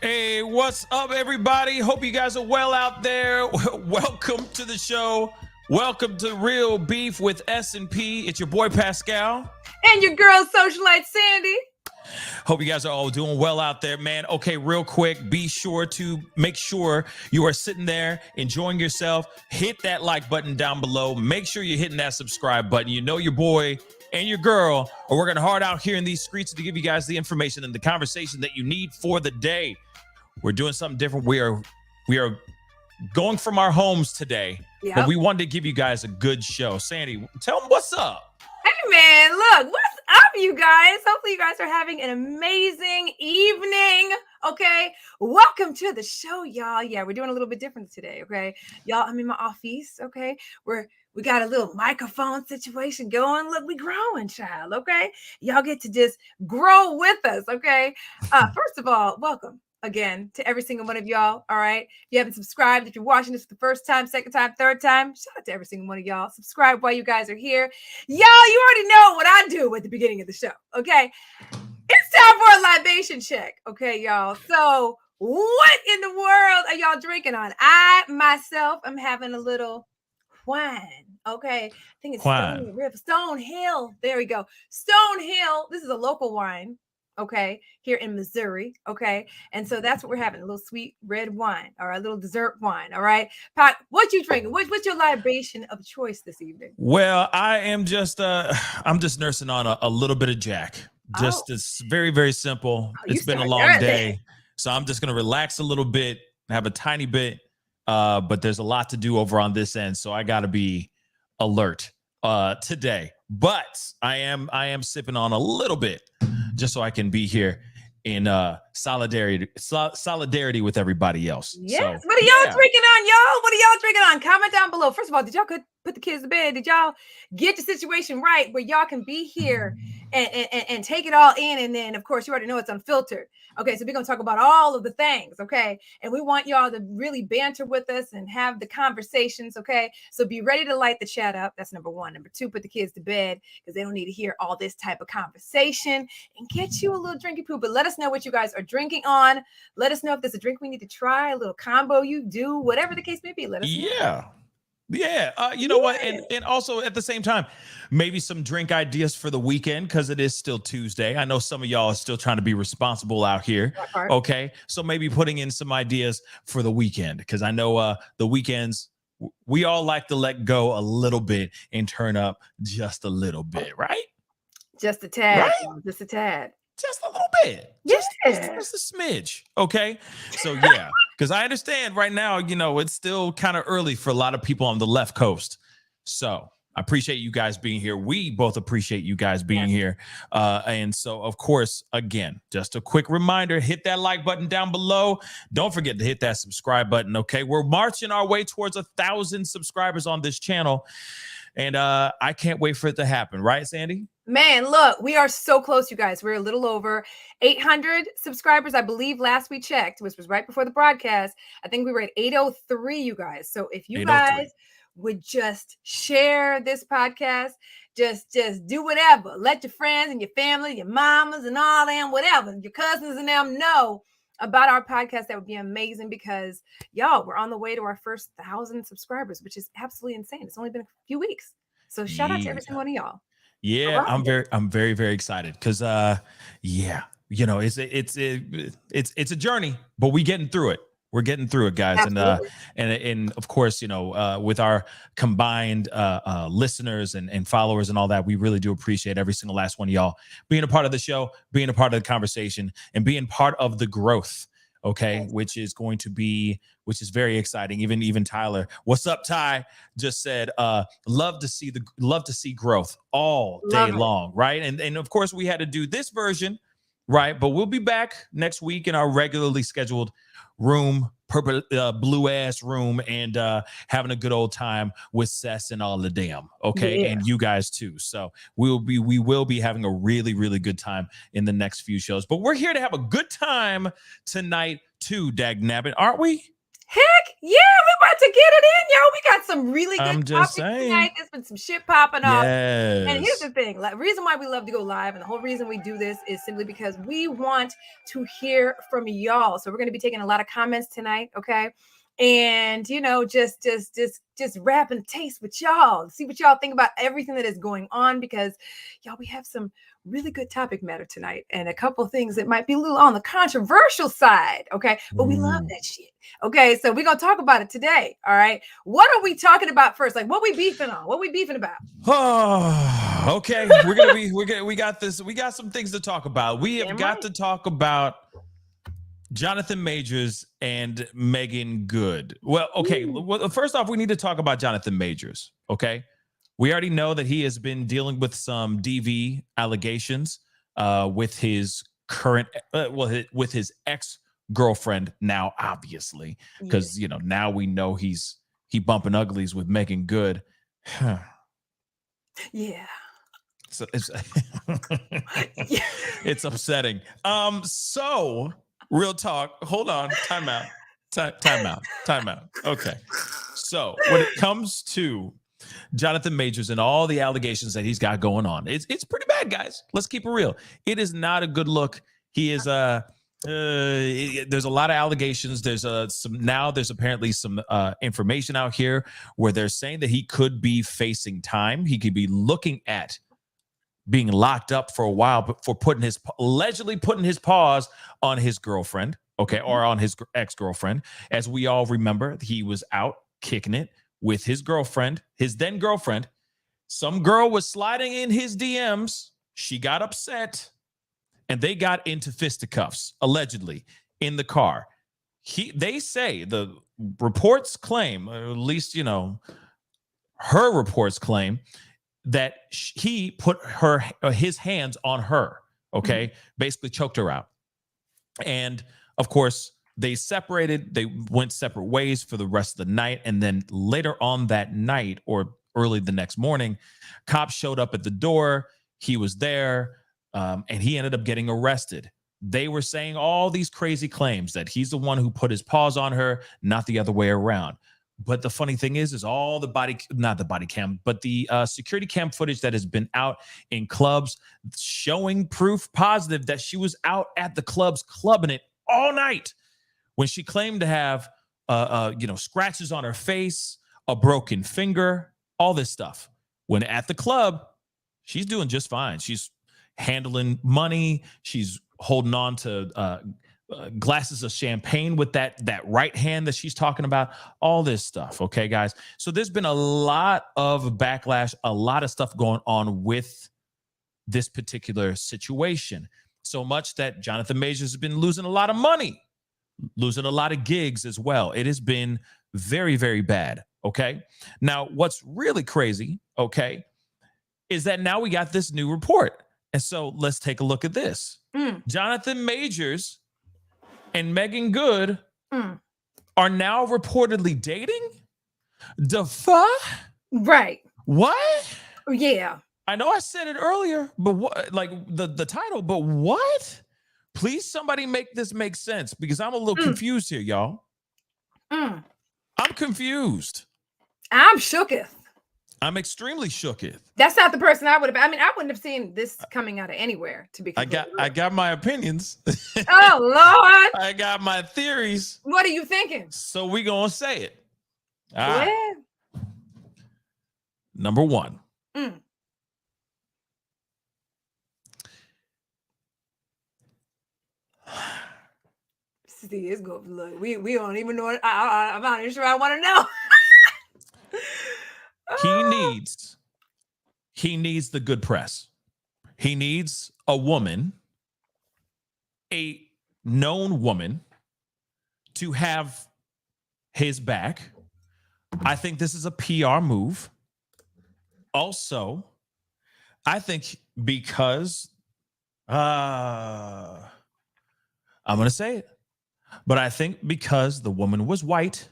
Hey, what's up, everybody? Hope you guys are well out there. Welcome to the show. Welcome to Real Beef with S&P. It's your boy Pascal. And your girl socialite Sandy. Hope you guys are all doing well out there, man. Okay, real quick, be sure to make sure you are sitting there enjoying yourself. Hit that like button down below. Make sure you're hitting that subscribe button. You know your boy and your girl are working hard out here in these streets to give you guys the information and the conversation that you need for the day. We're doing something different. We are going from our homes today, but we wanted to give you guys a good show. Sandy, tell them what's up. Hey, man, look, what's up, you guys? Hopefully you guys are having an amazing evening, okay? Welcome to the show, y'all. Yeah, we're doing a little bit different today, okay? Y'all, I'm in my office, okay? We got a little microphone situation going. Look, we growing, child, okay? Y'all get to just grow with us, okay? First of all, welcome again to every single one of y'all. All right. If you haven't subscribed, if you're watching this for the first time, second time, third time, shout out to every single one of y'all. Subscribe while you guys are here. Y'all, you already know what I do at the beginning of the show. Okay. It's time for a libation check. Okay, y'all. So what in the world are y'all drinking on? I myself am having a little wine. Okay. I think it's Stone Hill. There we go. Stone Hill. This is a local wine. Okay, here in Missouri. Okay, and so that's what we're having, a little sweet red wine or a little dessert wine. All right, Pat, what you drinking? What's your libation of choice this evening? Well, I am I'm just nursing on a little bit of Jack. It's very, very simple. It's been a long day, so I'm just gonna relax a little bit, have a tiny bit, but there's a lot to do over on this end, so I gotta be alert today. But I am sipping on a little bit, just so I can be here in solidarity with everybody else. Yes. So, what are y'all drinking on, y'all? What are y'all drinking on? Comment down below. First of all, did y'all put the kids to bed? Did y'all get the situation right where y'all can be here and take it all in? And then, of course, you already know it's unfiltered. Okay, so we're going to talk about all of the things, okay? And we want y'all to really banter with us and have the conversations, okay? So be ready to light the chat up. That's number one. Number two, put the kids to bed because they don't need to hear all this type of conversation, and get you a little drinky poo. But let us know what you guys are drinking on. Let us know if there's a drink we need to try, a little combo you do, whatever the case may be. Let us know. Yeah. You know what? And also at the same time, maybe some drink ideas for the weekend because it is still Tuesday. I know some of y'all are still trying to be responsible out here. Okay. So maybe putting in some ideas for the weekend because I know the weekends, we all like to let go a little bit and turn up just a little bit, right? Just a tad. Right? Just a tad. Just a little bit. Just a smidge. Okay. So yeah, because I understand right now, it's still kind of early for a lot of people on the left coast. So I appreciate you guys being here. We both appreciate you guys being here. And so, of course, again, just a quick reminder, hit that like button down below. Don't forget to hit that subscribe button. Okay. We're marching our way towards 1,000 subscribers on this channel. And I can't wait for it to happen. Right, Sandy? Man, look, we are so close, you guys. We're a little over 800 subscribers, I believe, last we checked, which was right before the broadcast. I think we were at 803, you guys. So if you guys would just share this podcast, just do whatever. Let your friends and your family, your mamas and all them, whatever, your cousins and them know about our podcast. That would be amazing because, y'all, we're on the way to our first 1,000 subscribers, which is absolutely insane. It's only been a few weeks. So shout out to every single one of y'all. Yeah, I'm very, very excited because, it's a journey, but we getting through it. We're getting through it, guys. Absolutely. And of course, with our combined listeners and followers and all that, we really do appreciate every single last one of y'all being a part of the show, being a part of the conversation, and being part of the growth. Okay, which is very exciting. Even Tyler, what's up, Ty? Just said, love to see growth all day long, right? And of course we had to do this version, right? But we'll be back next week in our regularly scheduled room, purple blue ass room, and having a good old time with Sess and all the damn. Okay, and you guys too. So we will be having a really, really good time in the next few shows. But we're here to have a good time tonight too, dagnabbit, aren't we? Heck yeah, we're about to get it in, yo. We got some really good I'm just topics saying. tonight. There's been some shit popping off. And here's Yes. the thing, like, reason why we love to go live, and the whole reason we do this is simply because we want to hear from y'all. So we're going to be taking a lot of comments tonight, okay? And just rap and taste with y'all, see what y'all think about everything that is going on, because y'all, we have some really good topic matter tonight, and a couple of things that might be a little on the controversial side, okay? But we love that shit. Okay, so we're gonna talk about it today. All right, what are we talking about first? Like, what we beefing on? What we beefing about? Oh, okay. We got this. We got some things to talk about. We have got to talk about Jonathan Majors and Meagan Good. Well, okay. Well, first off, we need to talk about Jonathan Majors. Okay, we already know that he has been dealing with some DV allegations with his current, with his ex-girlfriend now, obviously, because now we know he bumping uglies with Meagan Good. Yeah. So it's upsetting. So real talk. Hold on. Time out. Okay. So when it comes to Jonathan Majors and all the allegations that he's got going on, it's pretty bad, guys. Let's keep it real. It is not a good look. He is there's a lot of allegations. There's apparently some information out here where they're saying that he could be facing time. He could be looking at being locked up for a while, but for allegedly putting his paws on his girlfriend, okay, or on his ex-girlfriend. As we all remember, he was out kicking it with his girlfriend, his then girlfriend. Some girl was sliding in his DMs. She got upset, and they got into fisticuffs, allegedly, in the car. They say, the reports claim, or at least, her reports claim, that he put his hands on her, okay, basically choked her out. And of course, they separated. They went separate ways for the rest of the night. And then later on that night, or early the next morning, cops showed up at the door. He was there, and he ended up getting arrested. They were saying all these crazy claims that he's the one who put his paws on her, not the other way around. But the funny thing is all the not the body cam, but the security cam footage that has been out in clubs showing proof positive that she was out at the clubs clubbing it all night, when she claimed to have, scratches on her face, a broken finger, all this stuff. When at the club, she's doing just fine. She's handling money. She's holding on to glasses of champagne with that right hand that she's talking about, all this stuff. Okay, guys. So there's been a lot of backlash, a lot of stuff going on with this particular situation. So much that Jonathan Majors has been losing a lot of money, losing a lot of gigs as well. It has been very, very bad. Okay. Now, what's really crazy, okay, is that now we got this new report. And so let's take a look at this. Jonathan Majors and Meagan Good are now reportedly dating? The fuck? Right. What? Yeah. I know I said it earlier, but what, like the title, but what? Please, somebody make this make sense, because I'm a little confused here, y'all. I'm confused. I'm shooketh. I'm extremely shooketh. That's not the person I would have. I mean, I wouldn't have seen this coming out of anywhere, to be. I got my opinions. Oh Lord! I got my theories. What are you thinking? So we gonna say it. All right. Number one. See, it's good. Look, we don't even know. I'm not even sure I want to know. He needs the good press. He needs a woman, a known woman, to have his back. I think this is a PR move. Also, I think because I'm going to say it, but I think because the woman was white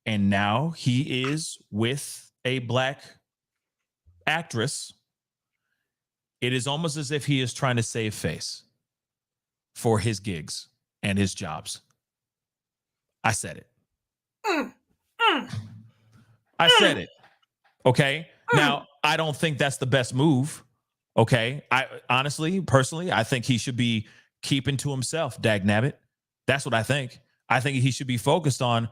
and now he is with a black actress, it is almost as if he is trying to save face for his gigs and his jobs. I said it. Mm, mm, I mm, said it. Okay. mm. Now, I don't think that's the best move. Okay. I honestly, personally, I think he should be keeping to himself, dag nabbit. That's what I think. I think he should be focused on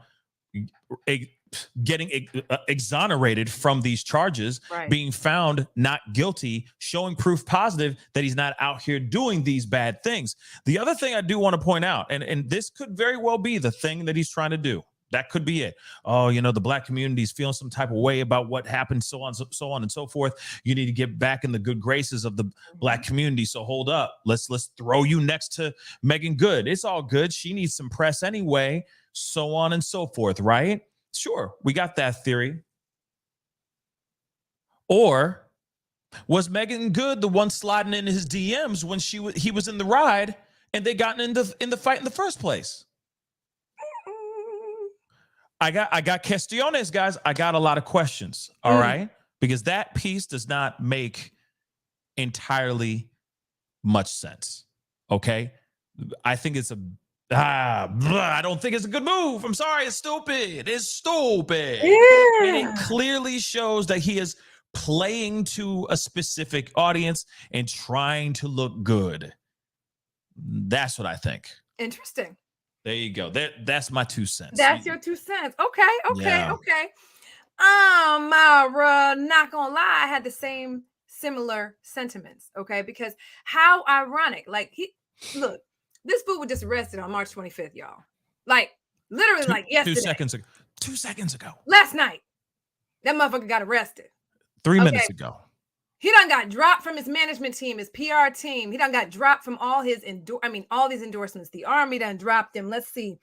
getting exonerated from these charges, Right. being found not guilty, showing proof positive that he's not out here doing these bad things. The other thing I do want to point out, and this could very well be the thing that he's trying to do. That could be it. Oh, the black community is feeling some type of way about what happened, so on and so forth. You need to get back in the good graces of the black community. So hold up. Let's throw you next to Meagan Good. It's all good. She needs some press anyway, so on and so forth, right? Sure, we got that theory. Or was Meagan Good the one sliding in his DMs when he was in the ride and they got in the fight in the first place? I got questiones, guys. I got a lot of questions. All right, because that piece does not make entirely much sense. Okay, I think it's I don't think it's a good move. I'm sorry, it's stupid. It's stupid. Yeah. And it clearly shows that he is playing to a specific audience and trying to look good. That's what I think. Interesting. There you go. That's my 2 cents. That's your 2 cents. Okay. Yeah. Myra, not gonna lie, I had the similar sentiments. Okay, because how ironic. Like look, this fool was just arrested on March 25th, y'all. Like literally, like yesterday. 2 seconds ago. 2 seconds ago. Last night, that motherfucker got arrested. 3 minutes ago. He done got dropped from his management team, his PR team. He done got dropped from all his all these endorsements. The Army done dropped him. Let's see.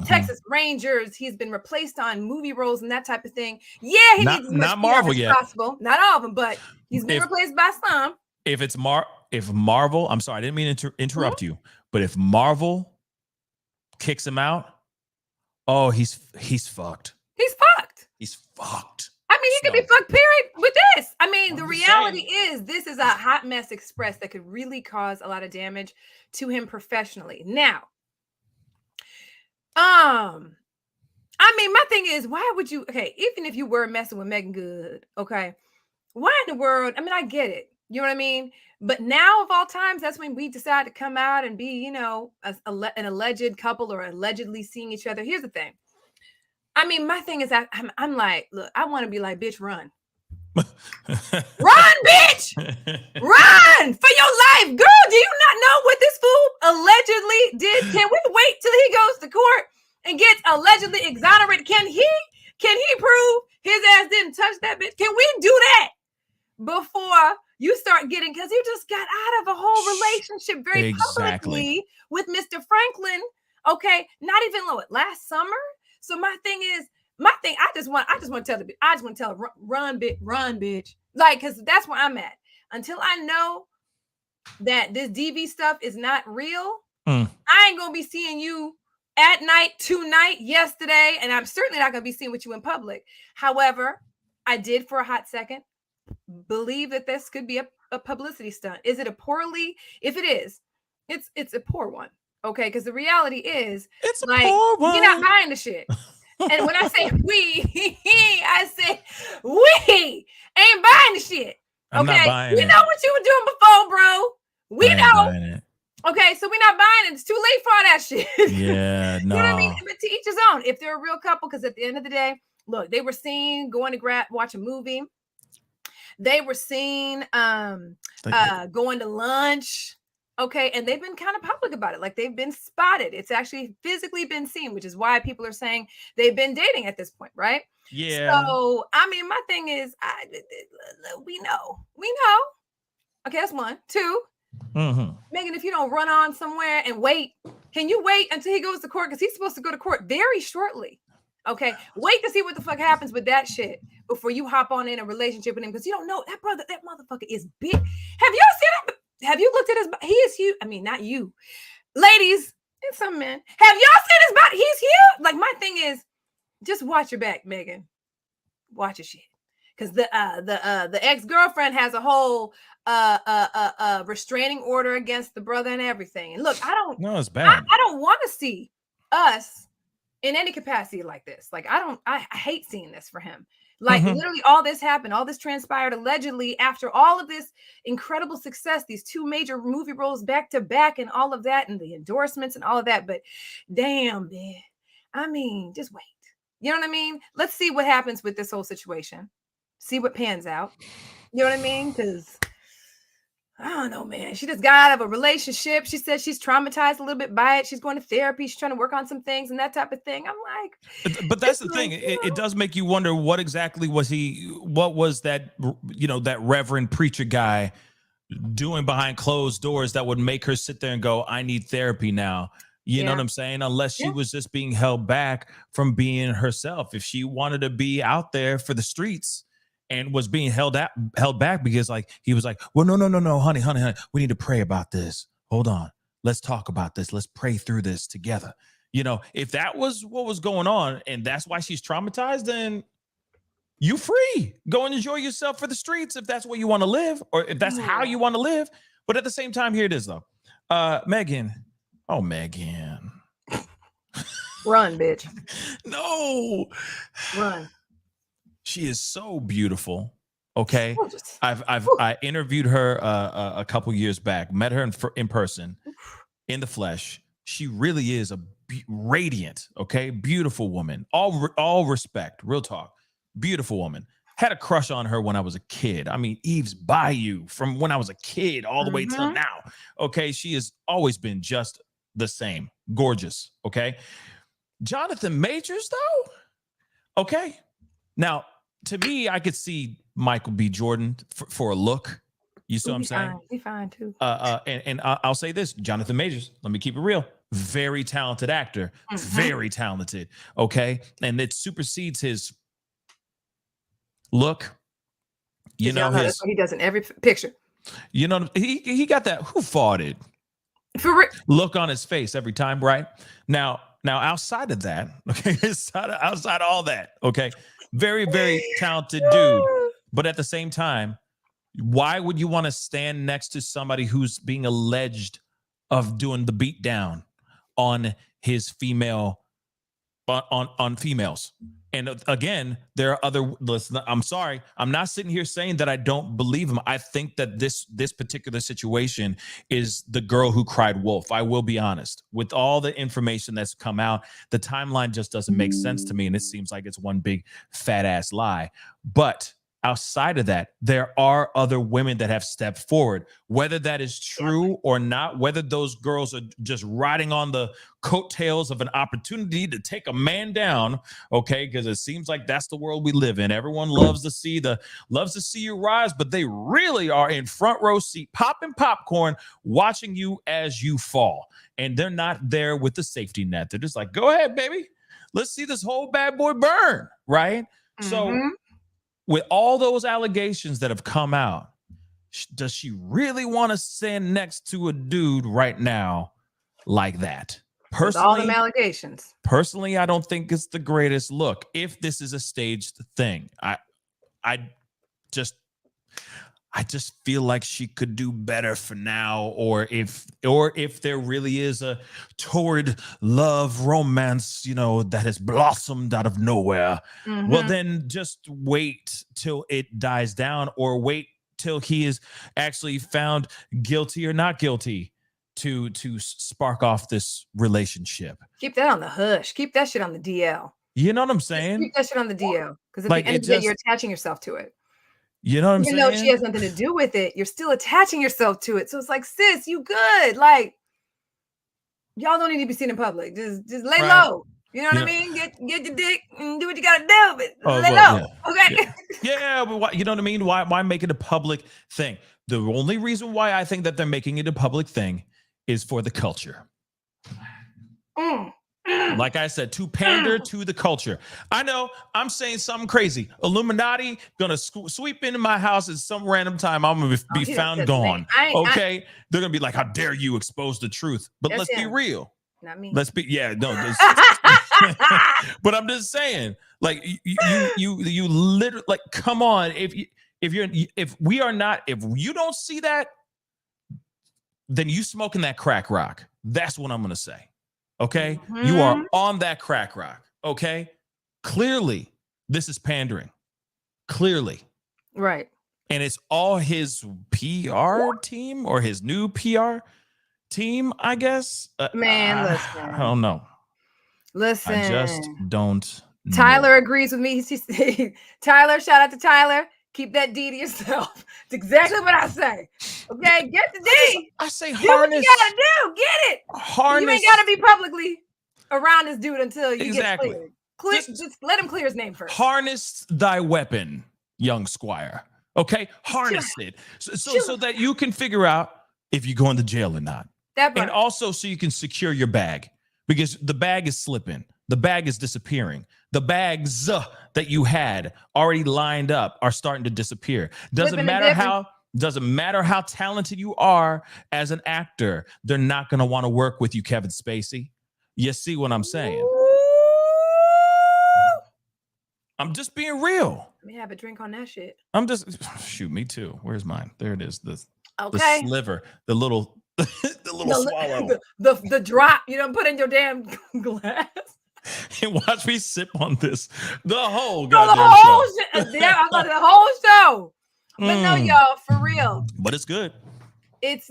Texas Rangers. He's been replaced on movie roles and that type of thing. Yeah, he needs as much not Marvel PR as yet. possible. Not all of them, but he's been replaced by some. If Marvel, I'm sorry, I didn't mean to interrupt you, but if Marvel kicks him out, oh, he's fucked. He's fucked. He's fucked. I mean, he could be fucked, period, with this. I mean, the reality is this is a hot mess express that could really cause a lot of damage to him professionally. Now, I mean, my thing is, why would you, even if you were messing with Meagan Good, okay, why in the world, I mean, I get it. You know what I mean? But now of all times, that's when we decide to come out and be, an alleged couple or allegedly seeing each other. Here's the thing. I mean, my thing is that I'm like, look, I want to be like, bitch, run. Run, bitch! Run for your life. Girl, do you not know what this fool allegedly did? Can we wait till he goes to court and gets allegedly exonerated? Can he prove his ass didn't touch that bitch? Can we do that before you start getting, because you just got out of a whole relationship very publicly with Mr. Franklin. Okay, not even last summer. So my thing, I just want to tell her, run, bitch. Like, because that's where I'm at. Until I know that this DV stuff is not real, I ain't going to be seeing you at night, tonight, yesterday, and I'm certainly not going to be seeing with you in public. However, I did for a hot second believe that this could be a publicity stunt. Is it if it is, it's a poor one. Okay, because the reality is, it's like, you're not buying the shit. And when I say we, I say we ain't buying the shit. I'm not buying we know what you were doing before, bro. We know. Okay, so we're not buying it. It's too late for all that shit. Yeah, no. You know what I mean? But to each his own. If they're a real couple, because at the end of the day, look, they were seen going to watch a movie. They were seen going to lunch. Okay, and they've been kind of public about it. Like, they've been spotted. It's actually physically been seen, which is why people are saying they've been dating at this point, right? Yeah. So, I mean, my thing is, we know. Okay, that's one. Two, Meagan, if you don't run on somewhere and wait, can you wait until he goes to court? Because he's supposed to go to court very shortly. Okay, wait to see what the fuck happens with that shit before you hop on in a relationship with him, because you don't know that motherfucker is big. Have you seen him? Have you looked at his body? He is huge. I mean, not you, ladies and some men. Have y'all seen his body? He's huge. Like, my thing is, just watch your back, Meagan. Watch your shit, because the ex-girlfriend has a whole restraining order against the brother and everything. And look, I don't. No, it's bad. I don't want to see us in any capacity like this. Like, I hate seeing this for him. Like, Mhm. literally, all this happened, all this transpired allegedly after all of this incredible success, these 2 major movie roles back to back, and all of that, and the endorsements and all of that. But damn, man, I mean, just wait. You know what I mean? Let's see what happens with this whole situation. See what pans out. You know what I mean? Because I don't know, man. She just got out of a relationship. She said she's traumatized a little bit by it. She's going to therapy. She's trying to work on some things and that type of thing. I'm like, But that's it's the like, thing. It does make you wonder what exactly was what was that, that reverend preacher guy doing behind closed doors that would make her sit there and go, I need therapy now. You know yeah, what I'm saying? Unless she yeah. was just being held back from being herself. If she wanted to be out there for the streets and was being held back because like he was like, well, no, honey, we need to pray about this. Hold on. Let's talk about this. Let's pray through this together. If that was what was going on and that's why she's traumatized, then you free. Go and enjoy yourself for the streets if that's where you want to live or if that's how you want to live. But at the same time, here it is though. Meagan. Oh, Meagan. Run, bitch. No. Run. She is so beautiful. Okay. Gorgeous. I interviewed her a couple years back, met her in person, in the flesh. She really is a radiant, okay, beautiful woman. All respect, real talk. Beautiful woman. Had a crush on her when I was a kid. I mean, Eve's Bayou from when I was a kid all the way till now. Okay, she has always been just the same. Gorgeous, okay? Jonathan Majors, though? Okay. Now, to me, I could see Michael B. Jordan for a look. You see what I'm saying? He's fine, too. And I'll say this, Jonathan Majors, let me keep it real. Very talented actor. Very talented, okay? And it supersedes his look, that's what he does in every picture. He got that who farted For real. look on his face every time, right? Now outside of that, okay, outside of all that, okay, very, very talented dude. But at the same time, why would you want to stand next to somebody who's being alleged of doing the beat down on his female on females? And again, there are other. Listen, I'm sorry. I'm not sitting here saying that I don't believe him. I think that this particular situation is the girl who cried wolf. I will be honest. With all the information that's come out, the timeline just doesn't make sense to me, and it seems like it's one big fat ass lie. But outside of that, there are other women that have stepped forward, whether that is true or not, whether those girls are just riding on the coattails of an opportunity to take a man down. Okay. Because it seems like that's the world we live in. Everyone loves to see you rise, but they really are in front row seat, popping popcorn, watching you as you fall. And they're not there with the safety net. They're just like, go ahead, baby. Let's see this whole bad boy burn. Right. So with all those allegations that have come out, does she really want to stand next to a dude right now like that? Personally, with all them allegations. Personally, I don't think it's the greatest look. If this is a staged thing, I just feel like she could do better for now, or if there really is a torrid love romance, that has blossomed out of nowhere, well, then just wait till it dies down, or wait till he is actually found guilty or not guilty to spark off this relationship. Keep that on the hush. Keep that shit on the DL. You know what I'm saying? Keep that shit on the DL, because at Like, the end of the day, you're attaching yourself to it. You know what I'm saying? Even though she has nothing to do with it, you're still attaching yourself to it. So it's like, sis, you good. Like, y'all don't need to be seen in public. Just lay low. You know what I mean? Get your dick and do what you gotta do, but lay low. Okay. Yeah, but why, you know what I mean? Why make it a public thing? The only reason why I think that they're making it a public thing is for the culture. Like I said, to pander to the culture. I know I'm saying something crazy. Illuminati gonna sweep into my house at some random time. I'm gonna be found gone. Okay, they're gonna be like, "How dare you expose the truth?" But let's be real. Not me. Let's be But I'm just saying, like you literally, like, come on. If you don't see that, then you smoking that crack rock. That's what I'm gonna say. Okay. You Mm-hmm. are on that crack rock. Okay. Clearly, this is pandering. Clearly. Right. And it's all his PR team or his new PR team, I guess. Man, I don't know. Listen. I just don't Tyler know. agrees with me. Tyler, shout out to Tyler. Keep that D to yourself. It's exactly what I say. Okay, get the D. I say do what harness. you gotta do. Get it. Harness. You ain't gotta be publicly around this dude until you exactly. get cleared. Just let him clear his name first. Harness thy weapon, young squire. Okay, harness it so that you can figure out if you're going to jail or not. And also so you can secure your bag, because the bag is slipping. The bag is disappearing. The bags that you had already lined up are starting to disappear. Doesn't matter how talented you are as an actor. They're not going to want to work with you, Kevin Spacey. You see what I'm saying? I'm just being real. Let me have a drink on that shit. I'm just shoot me too. Where's mine? There it is. The sliver, the little swallow. The drop you don't put in your damn glass. And watch me sip on this the whole goddamn show. Yeah, I got the whole show. But no, y'all, for real. But it's good. It's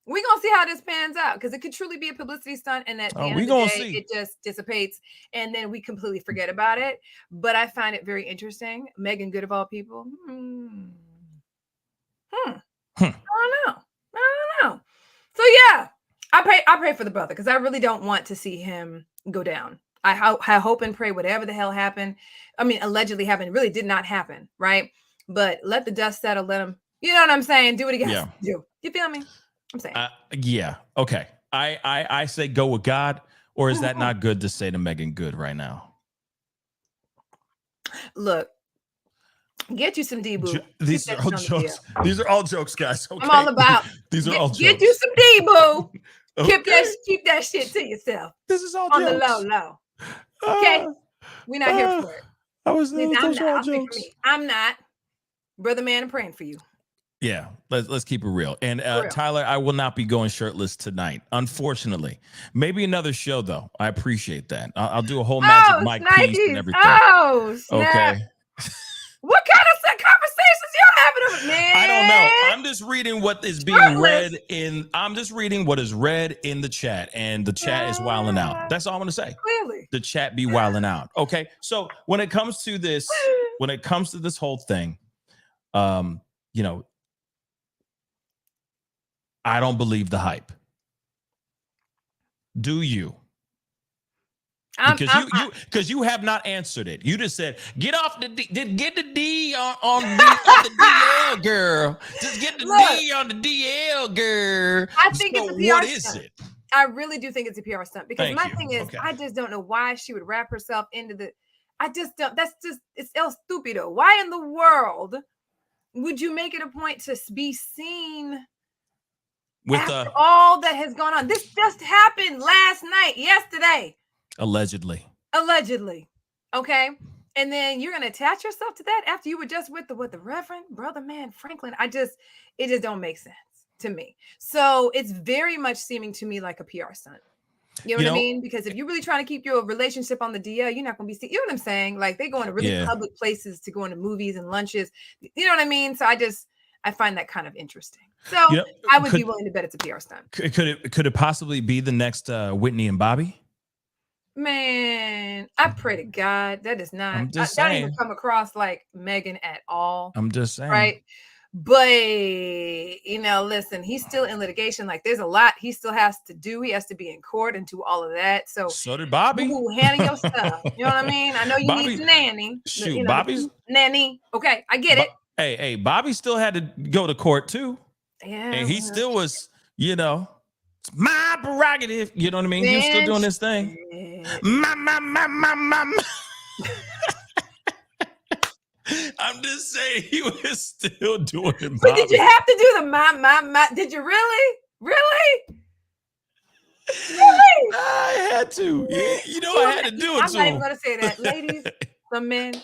we're gonna see how this pans out, because it could truly be a publicity stunt, and at the end of the day, it just dissipates, and then we completely forget about it. But I find it very interesting. Meagan Good of all people. I don't know. So yeah, I pray for the brother, because I really don't want to see him go down. I hope and pray whatever the hell happened. I mean, allegedly happened. It really did not happen, right? But let the dust settle. Let him. You know what I'm saying? Do what he got to do. You feel me? I'm saying. Yeah. Okay. I say go with God, or is that not good to say to Meagan Good right now? Look, get you some D-boo. These are all jokes. These are all jokes, guys. Okay? I'm all about. These are all jokes. Get you some D-boo. Okay. Keep that shit to yourself. This is all on jokes. The low. Okay, we're not here for it. I'm not. Brother man, I'm praying for you. Yeah, let's keep it real. And Tyler, I will not be going shirtless tonight, unfortunately. Maybe another show though. I appreciate that. I'll do a whole Magic Mike piece and everything. Oh, snap. Okay. What kind of conversations y'all having, man? I don't know. I'm just reading what is being read in. I'm just reading what is read in the chat, and the chat is wilding out. That's all I'm gonna say. Clearly, the chat be wilding out. Okay, so when it comes to this whole thing, you know, I don't believe the hype. Do you? Because you have not answered it. You just said, get off the D, get the D on the DL, girl. Just get the D on the DL, girl. I think it's a PR what stunt. Is it? I really do think it's a PR stunt, because my thing is, okay. I just don't know why she would wrap herself into the. I just don't. It's el stupido. Why in the world would you make it a point to be seen with after all that has gone on? This just happened yesterday. Allegedly. Okay. And then you're going to attach yourself to that after you were just with the Reverend Brother Man Franklin. It just don't make sense to me. So it's very much seeming to me like a PR stunt. You know what I mean? Because if you're really trying to keep your relationship on the DL, you're not going to be, you know what I'm saying? Like, they go into really public places to go into movies and lunches. You know what I mean? So I find that kind of interesting. So I would be willing to bet it's a PR stunt. Could it possibly be the next Whitney and Bobby? Man, I pray to God that is not. That didn't even come across like Meagan at all. I'm just saying, right? But listen, he's still in litigation. Like, there's a lot he still has to do. He has to be in court and do all of that. So did Bobby. Handle your stuff. You know what I mean? I know you need a nanny. Shoot, Bobby's nanny. Okay, I get it. Hey, Bobby still had to go to court too. Yeah, and he still was, it's my prerogative. You know what I mean? He was still doing this thing. My. I'm just saying, he was still doing it. But did you have to do the my? Did you really? I had to. I had to do it. I'm not even gonna say that, ladies, some men.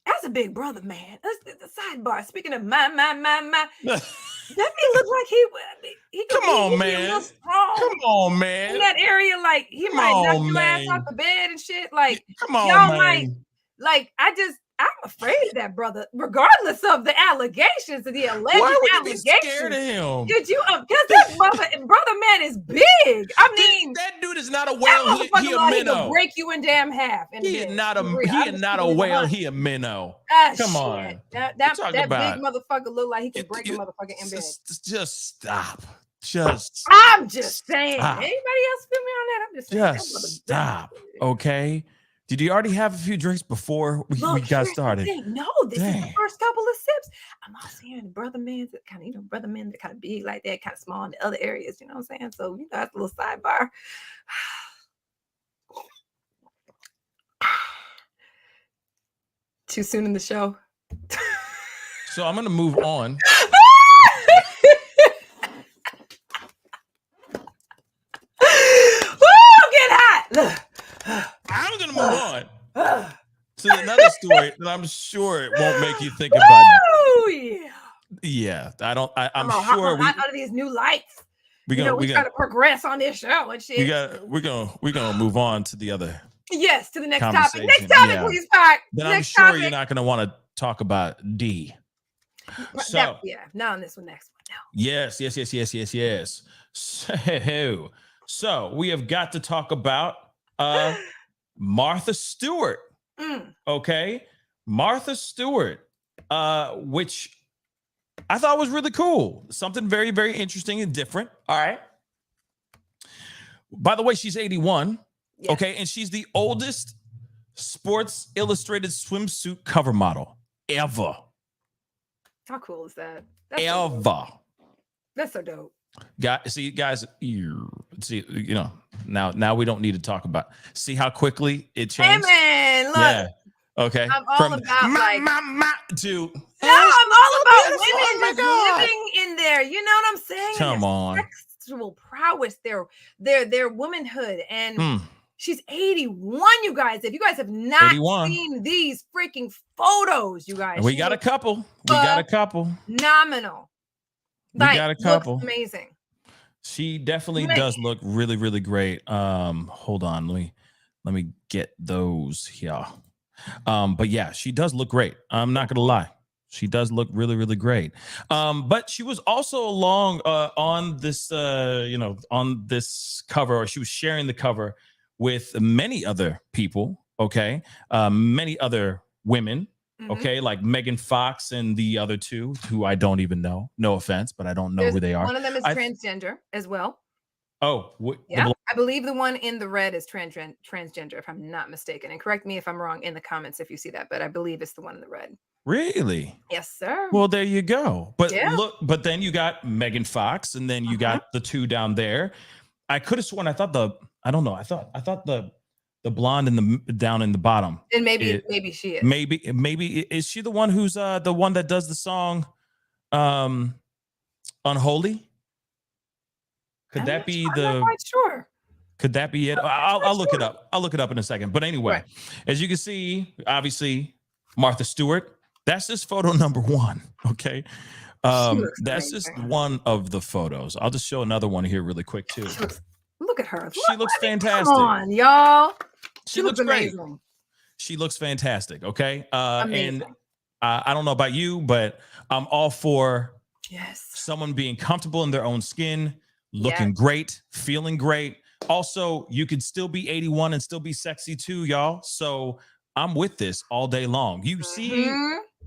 That's a big brother, man. That's the sidebar. Speaking of my. That thing looks like he Come on, man. Strong. Come on, in man. that area, like he Come might knock on, your ass off man. the bed and shit. Like Come on, y'all might, man. like I'm afraid of that brother, regardless of the allegations and the alleged Why would you be scared allegations. of him? Did you? Because that brother man is big. I mean, That dude is not a that whale. He motherfucker a like he could minnow. break you in damn half in the He is bed. not For real. he I'm is just not a keeping it whale. 100. He a minnow. Ah, Come shit. on. That Talk big about motherfucker look like he can break a motherfucker in bed. Just stop. Just I'm just saying. stop. Anybody else feel me on that? I'm just saying. Just stop. Okay. Did you already have a few drinks before we got here's started? the thing. No, this is the first couple of sips. I'm also hearing brother men that kind of, brother men that kind of big like that, kind of small in the other areas, you know what I'm saying? So, that's a little sidebar. Too soon in the show. So I'm gonna move on. Woo, get hot. I'm gonna move on to another story that I'm sure it won't make you think about. Oh yeah. Yeah, I'm sure sure out of these new lights. We try to progress on this show and shit. we're gonna move on to the other. Yes, to the next topic. Next topic, please, Pac. Then I'm sure you're not gonna want to talk about D. So not on this one. Next one. No. Yes. So we have got to talk about Martha Stewart. Okay, Martha Stewart, which I thought was really cool. Something very, very interesting and different. All right. By the way, she's 81. Yes. Okay, and she's the oldest Sports Illustrated swimsuit cover model ever. How cool is that? That's so dope. Guys, now we don't need to talk about. See how quickly it changed? Hey man, look. Yeah. Okay. I'm all about to. I'm all about women just living in there. You know what I'm saying? Come on. Sexual prowess, their womanhood, and she's 81. You guys, if you guys have not 81. seen these freaking photos, you guys, we got a couple. Phenomenal. We got a couple. Looks amazing. She definitely does look really, really great. Hold on, let me get those here. But yeah, she does look great. I'm not gonna lie. She does look really, really great. But she was also along on this, on this cover, or she was sharing the cover with many other people. Okay, many other women. Okay, like Megan Fox and the other two, who I don't even know. No offense, but I don't know who they are. One of them is transgender as well. Oh, yeah. I believe the one in the red is transgender, if I'm not mistaken. And correct me if I'm wrong in the comments if you see that, but I believe it's the one in the red. Really? Yes, sir. Well, there you go. But look, but then you got Megan Fox, and then you got the two down there. I could have sworn I thought the blonde in the down in the bottom. And maybe she is. Maybe is she the one who's the one that does the song Unholy? Could that be the? I'm not quite sure. Could that be it? I'll look it up. I'll look it up in a second. But anyway, as you can see, obviously Martha Stewart. That's just photo number one. Okay. That's just one of the photos. I'll just show another one here really quick too. Look at her. She looks fantastic. Come on, y'all. She looks great. Amazing. She looks fantastic. Okay. And I don't know about you, but I'm all for someone being comfortable in their own skin, looking great, feeling great. Also, you could still be 81 and still be sexy too, y'all. So I'm with this all day long. You see,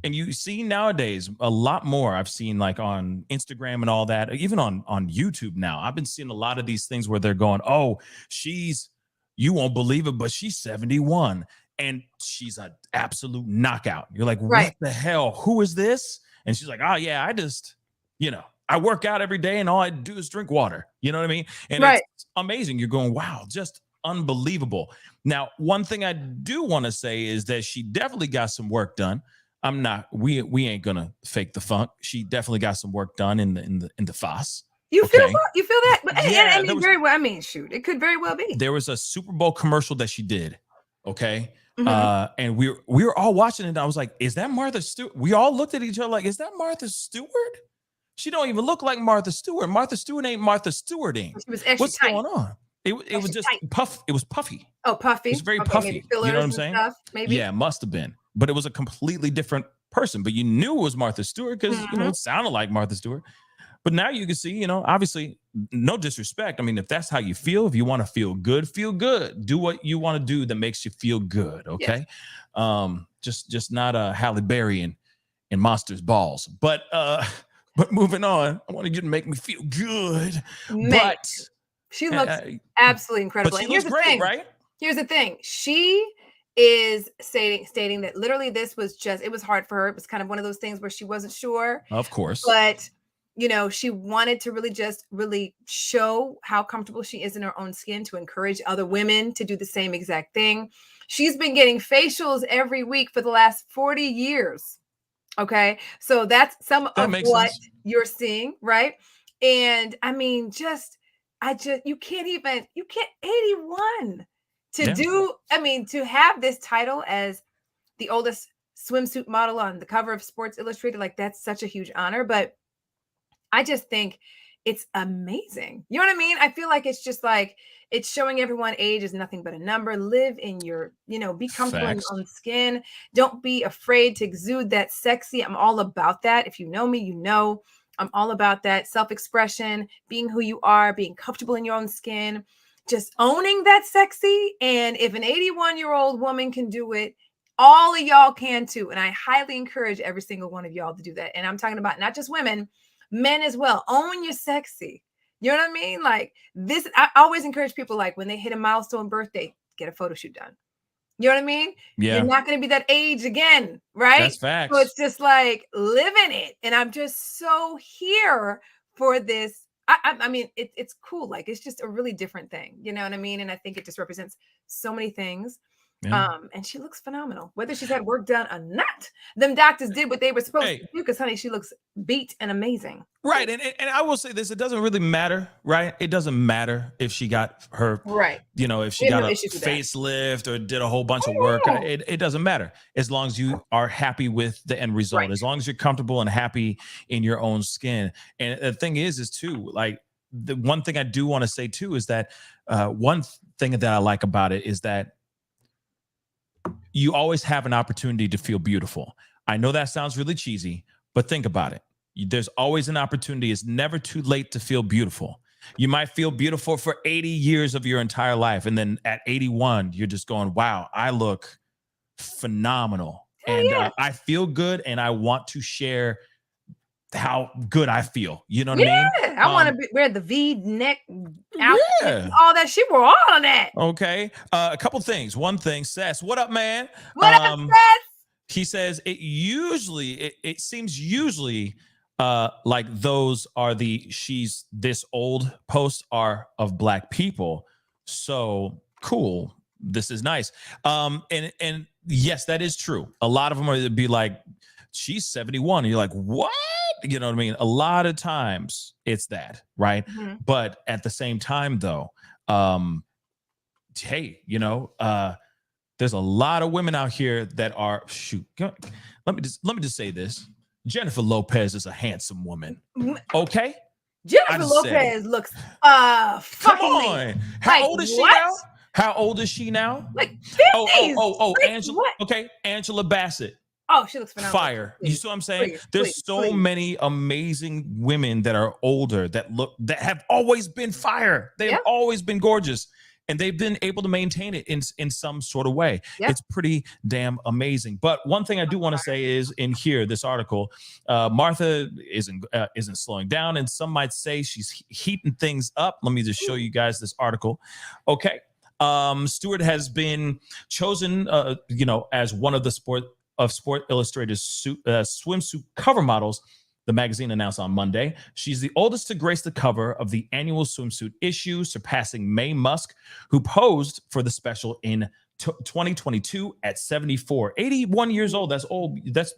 and you see nowadays a lot more. I've seen like on Instagram and all that, even on YouTube now. I've been seeing a lot of these things where they're going, oh, you won't believe it, but she's 71 and she's an absolute knockout. You're like, what the hell? Who is this? And she's like, oh yeah, I just, I work out every day and all I do is drink water. You know what I mean? And it's amazing. You're going, wow, just unbelievable. Now, one thing I do want to say is that she definitely got some work done. We ain't gonna fake the funk. She definitely got some work done in the FOSS. You feel that? Yeah, very well. I mean, shoot, it could very well be. There was a Super Bowl commercial that she did. Okay. And we were all watching it. And I was like, is that Martha Stewart? We all looked at each other like, is that Martha Stewart? She don't even look like Martha Stewart. Martha Stewart ain't Martha Stewarting. She was extra What's tight. going on? It was just tight. puff. It was puffy. Oh, puffy. It was very okay, puffy. Maybe fillers You know what I'm and saying? stuff, maybe. Yeah, it must have been. But it was a completely different person. But you knew it was Martha Stewart because it sounded like Martha Stewart. But now you can see, obviously, no disrespect. I mean, if that's how you feel, if you want to feel good, do what you want to do that makes you feel good. Okay. Yes. Just not a Halle Berry and Monsters Balls. But moving on, I wanted you to make me feel good. But she looks absolutely incredible. But she looks great, right? Here's the thing. She is stating that literally this was it was hard for her. It was kind of one of those things where she wasn't sure. Of course. But she wanted to really show how comfortable she is in her own skin, to encourage other women to do the same exact thing. She's been getting facials every week for the last 40 years. Okay. So that's some of what you're seeing. Right. And I mean, you can't 81 to have this title as the oldest swimsuit model on the cover of Sports Illustrated. Like, that's such a huge honor. But I just think it's amazing. You know what I mean? I feel like it's just like, it's showing everyone age is nothing but a number. Live in your, be comfortable in your own skin. Don't be afraid to exude that sexy. I'm all about that. If you know me, I'm all about that. Self-expression, being who you are, being comfortable in your own skin, just owning that sexy. And if an 81-year-old woman can do it, all of y'all can too. And I highly encourage every single one of y'all to do that. And I'm talking about not just women, men as well. Own your sexy. You know what I mean? Like this, I always encourage people, like when they hit a milestone birthday, get a photo shoot done. You know what I mean? Yeah. You're not going to be that age again, right? That's facts. So it's just like living it. And I'm just so here for this. I mean, it's cool. Like, it's just a really different thing. You know what I mean? And I think it just represents so many things. Yeah. And she looks phenomenal, whether she's had work done or not. Them doctors did what they were supposed to do, because honey, she looks beat and amazing. Right. And I will say this, it doesn't really matter, right? It doesn't matter if she got her, right. If she got a facelift or did a whole bunch of work. It doesn't matter. As long as you are happy with the end result, right. As long as you're comfortable and happy in your own skin. And the thing is too, like, the one thing I do want to say too, is that one thing that I like about it is that you always have an opportunity to feel beautiful. I know that sounds really cheesy, but think about it. There's always an opportunity. It's never too late to feel beautiful. You might feel beautiful for 80 years of your entire life. And then at 81, you're just going, wow, I look phenomenal. And I feel good. And I want to share how good I feel. You know what I mean? I want to wear the V-neck outfit, all that. She wore all of that. Okay. A couple things. One thing, Seth, what up, man? What up, Seth? He says it seems usually like those are she's this old posts are of Black people. So cool. This is nice. And yes, that is true. A lot of them are be like, she's 71. And you're like, what? You know what I mean? A lot of times it's that, right? Mm-hmm. But at the same time, though, hey, there's a lot of women out here that are let me just say this. Jennifer Lopez is a handsome woman. Okay? Jennifer Lopez looks come on. How old is she now? How old is she now? Like 50s. Oh, Angela. What? Okay, Angela Bassett. Oh, she looks phenomenal. Fire. You see what I'm saying? There's so many amazing women that are older that have always been fire. They have always been gorgeous, and they've been able to maintain it in some sort of way. Yep. It's pretty damn amazing. But one thing I do want to say is in here, this article, Martha isn't slowing down, and some might say she's heating things up. Let me just show you guys this article. Okay. Stewart has been chosen, as one of the Sport Illustrated's swimsuit cover models, the magazine announced on Monday. She's the oldest to grace the cover of the annual swimsuit issue, surpassing Mae Musk, who posed for the special in 2022 at 74. 81 years old. That's old. That's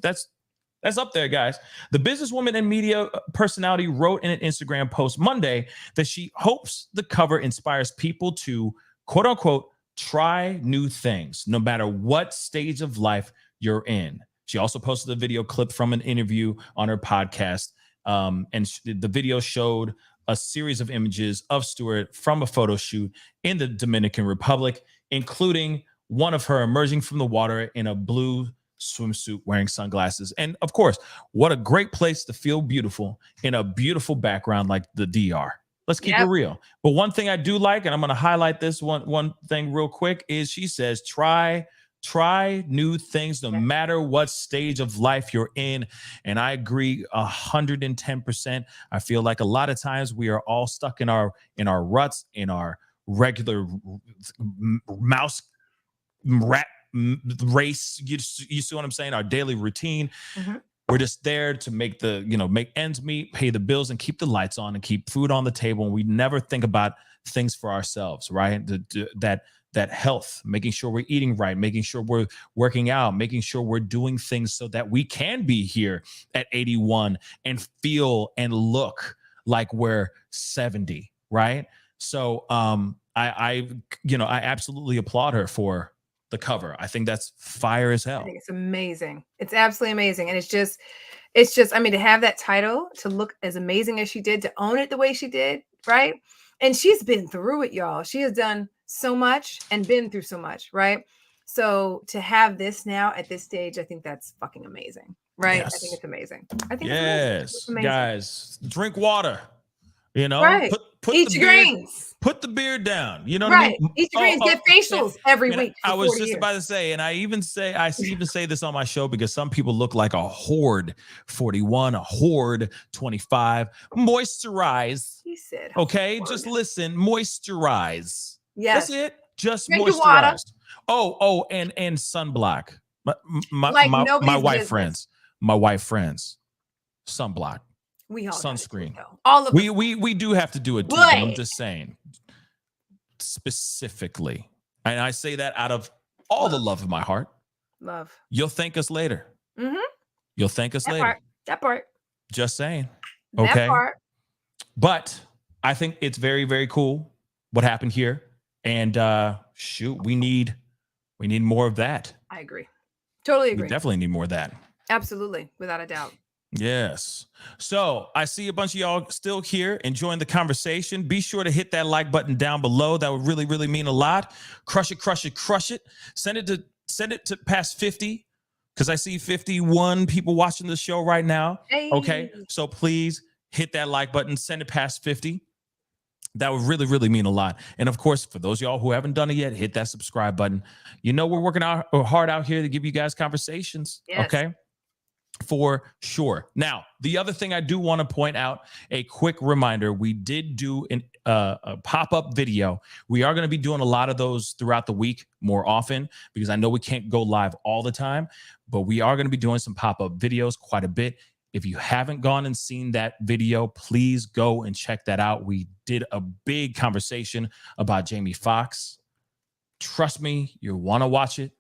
up there, guys. The businesswoman and media personality wrote in an Instagram post Monday that she hopes the cover inspires people to, quote unquote, try new things, no matter what stage of life you're in. She also posted a video clip from an interview on her podcast The video showed a series of images of Stewart from a photo shoot in the Dominican Republic, including one of her emerging from the water in a blue swimsuit wearing sunglasses. And of course, what a great place to feel beautiful in a beautiful background like the DR. Let's keep it real. But one thing I do like, and I'm going to highlight this one thing real quick, is she says, try new things no matter what stage of life you're in. And I agree 110%. I feel like a lot of times we are all stuck in our ruts, in our regular mouse rat race. You see what I'm saying? Our daily routine. We're just there to make make ends meet, pay the bills, and keep the lights on and keep food on the table. And we never think about things for ourselves, right? That health, making sure we're eating right, making sure we're working out, making sure we're doing things so that we can be here at 81 and feel and look like we're 70, right? So I absolutely applaud her for the cover. I think that's fire as hell. I think it's amazing. It's absolutely amazing. And it's just, I mean, to have that title, to look as amazing as she did, to own it the way she did, right? And she's been through it, y'all. She has done so much and been through so much, right? So to have this now at this stage, I think that's fucking amazing, right? Yes. I think it's amazing. I think it's amazing. Guys, drink water. Right. Eat your greens. Put the beard down. You know what I mean? Eat your greens. Get facials every week. I was just about to say, and I even say this on my show because some people look like a horde 41, a horde 25. Moisturize. He said, okay, horde. Just listen. Moisturize. Yes. That's it. Just drink moisturize. Oh, and sunblock. My white friends. My white friends. Sunblock. We all sunscreen. All of we do have to do it too, but I'm just saying specifically. And I say that out of all the love of my heart. Love. You'll thank us later. You'll thank us later. That part. Just saying. Okay. That part. But I think it's very, very cool what happened here. And we need more of that. I agree. Totally agree. We definitely need more of that. Absolutely. Without a doubt. Yes. So I see a bunch of y'all still here enjoying the conversation. Be sure to hit that like button down below. That would really, really mean a lot. Crush it, crush it, crush it. Send it to past 50 because I see 51 people watching the show right now. Hey. Okay. So please hit that like button. Send it past 50. That would really, really mean a lot. And of course, for those of y'all who haven't done it yet, hit that subscribe button. We're working hard out here to give you guys conversations. Yes. Okay. For sure. Now, the other thing I do want to point out, a quick reminder, we did do a pop-up video. We are going to be doing a lot of those throughout the week more often because I know we can't go live all the time, but we are going to be doing some pop-up videos quite a bit. If you haven't gone and seen that video, please go and check that out. We did a big conversation about Jamie Foxx. Trust me, you'll want to watch it.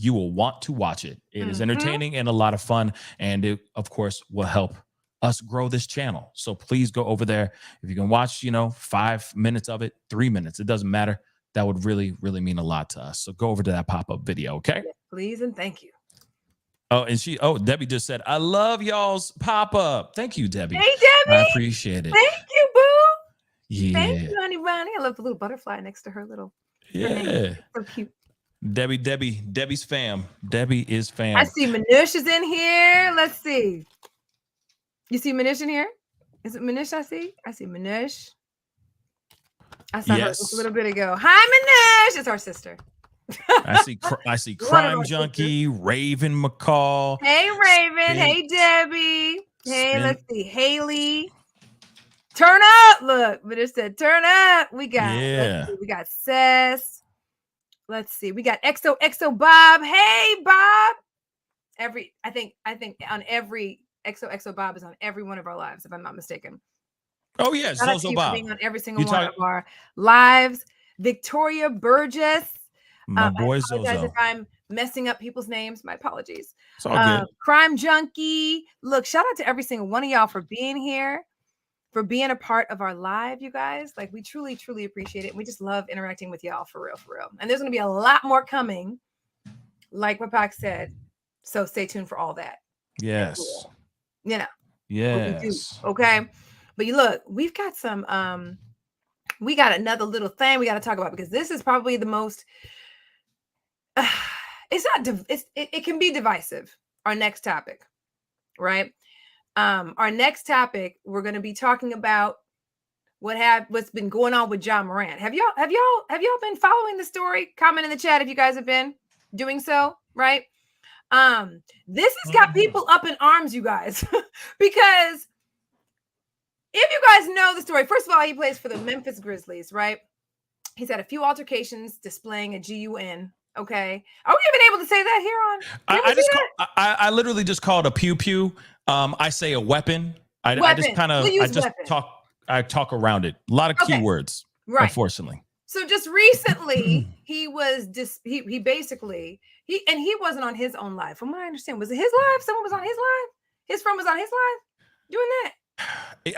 You will want to watch it. It is entertaining and a lot of fun. And it, of course, will help us grow this channel. So please go over there. If you can watch, 5 minutes of it, 3 minutes, it doesn't matter. That would really, really mean a lot to us. So go over to that pop-up video, okay? Yes, please and thank you. Oh, and Debbie just said, I love y'all's pop-up. Thank you, Debbie. Hey, Debbie. I appreciate it. Thank you, boo. Yeah. Thank you, honey bunny. I love the little butterfly next to her little. Yeah. So cute. Debbie's fam. Debbie is fam. I see Manish is in here. Let's see. You see Manish in here? Is it Manish I see? I see Manish. I saw her just a little bit ago. Hi, Manish. It's our sister. I see Crime Junkie, Raven McCall. Hey, Raven. Hey, Debbie. Hey, let's see. Haley. Turn up. Look, Manish said, turn up. We got Sess. Let's see. We got XOXO Bob. Hey, Bob. I think on every XOXO Bob is on every one of our lives, if I'm not mistaken. Oh, yeah. Zozo Bob. Being on every single one of our lives. Victoria Burgess. My boy Zozo. If I'm messing up people's names, my apologies. It's all good. Crime Junkie. Look, shout out to every single one of y'all for being here, for being a part of our live, you guys. Like, we truly, truly appreciate it. And we just love interacting with y'all for real, for real. And there's going to be a lot more coming, like what Pac said. So stay tuned for all that. Yes. Cool. What we do, Yes. okay? But you look, we've got some we got another little thing we got to talk about because this is probably the most it's not it can be divisive. Our next topic, right? Our next topic, we're going to be talking about what's been going on with John Morant. Have y'all been following the story? Comment in the chat if you guys have been doing so, right? This has got people up in arms, you guys, because if you guys know the story, first of all, he plays for the Memphis Grizzlies, right? He's had a few altercations displaying a GUN. Okay, are we even able to say that here on? I literally just called a pew pew. I say a weapon. I just kind of talk around it. A lot of keywords, right? Unfortunately. So just recently, he wasn't on his own live. From what I understand, was it his live? Someone was on his live. His friend was on his live doing that.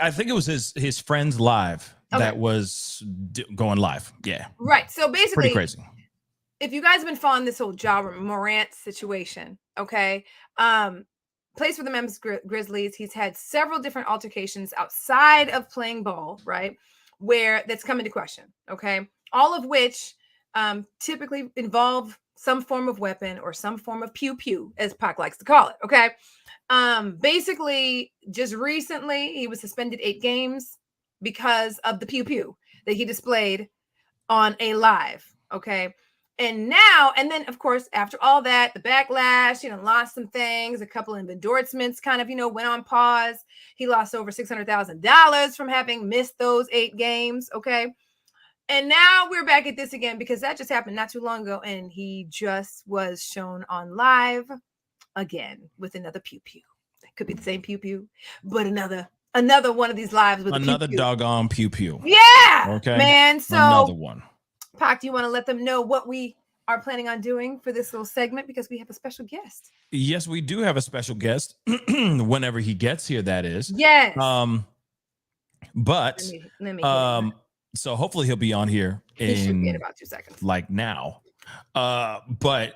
I think it was his friend's live that was going live. Yeah. Right. So basically, pretty crazy. If you guys have been following this whole Ja Morant situation, okay, plays for the Memphis Grizzlies. He's had several different altercations outside of playing ball, right, where that's come into question, okay, all of which typically involve some form of weapon or some form of pew-pew, as Pac likes to call it, okay? Basically, just recently, he was suspended 8 games because of the pew-pew that he displayed on a live, okay? And then, of course, after all that, the backlash, lost some things. A couple of endorsements kind of, went on pause. He lost over $600,000 from having missed those 8 games. Okay. And now we're back at this again because that just happened not too long ago. And he just was shown on live again with another pew-pew. It could be the same pew-pew, but another one of these lives with another doggone pew-pew. Yeah. Okay. Man. So another one. Pac, do you want to let them know what we are planning on doing for this little segment because we have a special guest? Yes, we do have a special guest whenever he gets here, that is. Yes. But let me so hopefully he'll be on here in about 2 seconds. Like now. But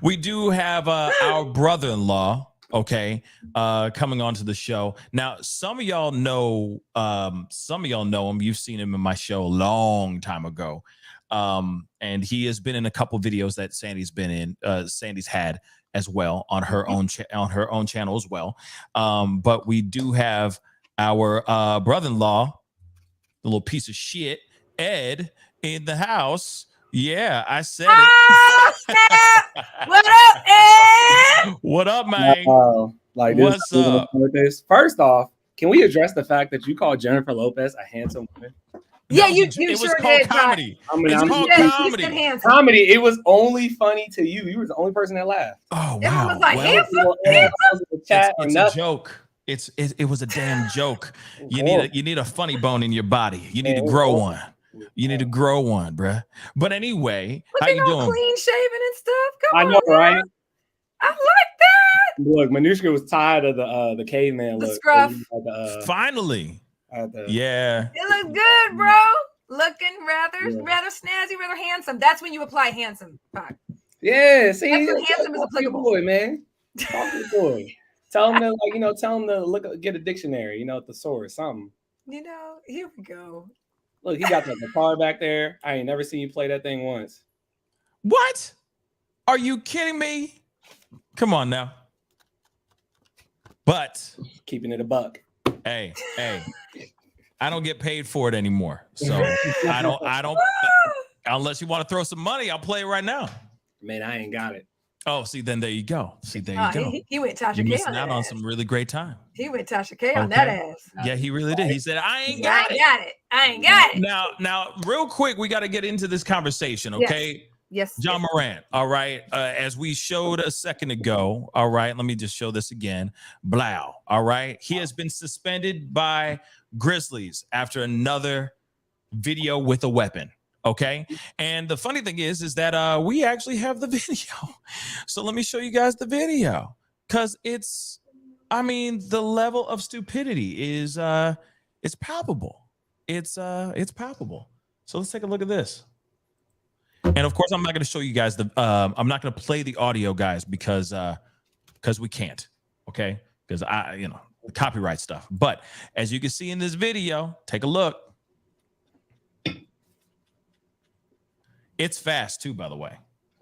we do have our brother-in-law, okay, coming onto the show. Now, some of y'all know him. You've seen him in my show a long time ago. And he has been in a couple videos that Sandy's been in, Sandy's had as well on her own channel as well. But we do have our brother-in-law, the little piece of shit, Ed, in the house. Yeah, I said it. What up, Ed? What up, man? Like, what's up? First off, can we address the fact that you called Jennifer Lopez a handsome woman? Yeah, no, you it sure was called did. Comedy. It's called comedy. Comedy. It was only funny to you. You were the only person that laughed. Oh wow! Everyone was like, it's a joke. It was a damn joke. You need a funny bone in your body. You need to grow one. You need to grow one, bruh. But anyway, how you doing? Clean shaven and stuff. Come I know, right? I like that. Look, Manushka was tired of the caveman look. Scruff. Finally. Yeah. It looks good, bro. Looking rather snazzy, rather handsome. That's when you apply handsome. Pac. Yeah, see, that's when handsome is applicable. Boy, man. Talk to the boy. Tell him to look, get a dictionary, a thesaurus, something. Here we go. Look, he got the car back there. I ain't never seen you play that thing once. What? Are you kidding me? Come on now. But keeping it a buck. Hey, I don't get paid for it anymore. So I don't unless you want to throw some money, I'll play it right now. Man, I ain't got it. Oh, see, then there you go. See, there you go. He went Tasha K. You're missing out on some really great time. He went Tasha K on that ass. Yeah, he really did. He said, I ain't got it. I ain't got it. Now, real quick, we got to get into this conversation, okay? Yes. John Morant, all right? As we showed a second ago, all right? Let me just show this again. Blow, all right? He has been suspended by Grizzlies after another video with a weapon. Okay. And the funny thing is that we actually have the video. So let me show you guys the video because the level of stupidity is it's palpable. It's palpable. So let's take a look at this. And of course, I'm not going to show you guys I'm not going to play the audio, guys, because we can't. Okay. because the copyright stuff. But as you can see in this video, take a look. It's fast too, by the way.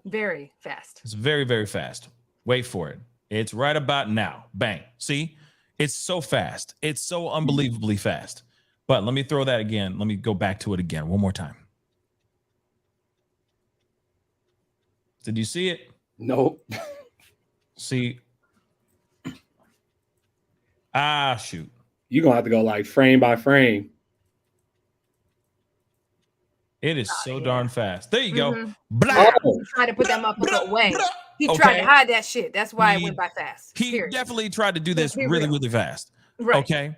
Very fast. It's very, very fast. Wait for it. It's right about now. Bang. See, it's so fast. It's so unbelievably fast. But let me throw that again. Let me go back to it again one more time. Did you see it? Nope. See. Shoot. You're going to have to go like frame by frame. It is so darn fast. There you go. Mm-hmm. Blah. He tried to put that motherfucker away. He tried to hide that shit. That's why it went by fast. He definitely tried to do this really, really fast. Right. Okay.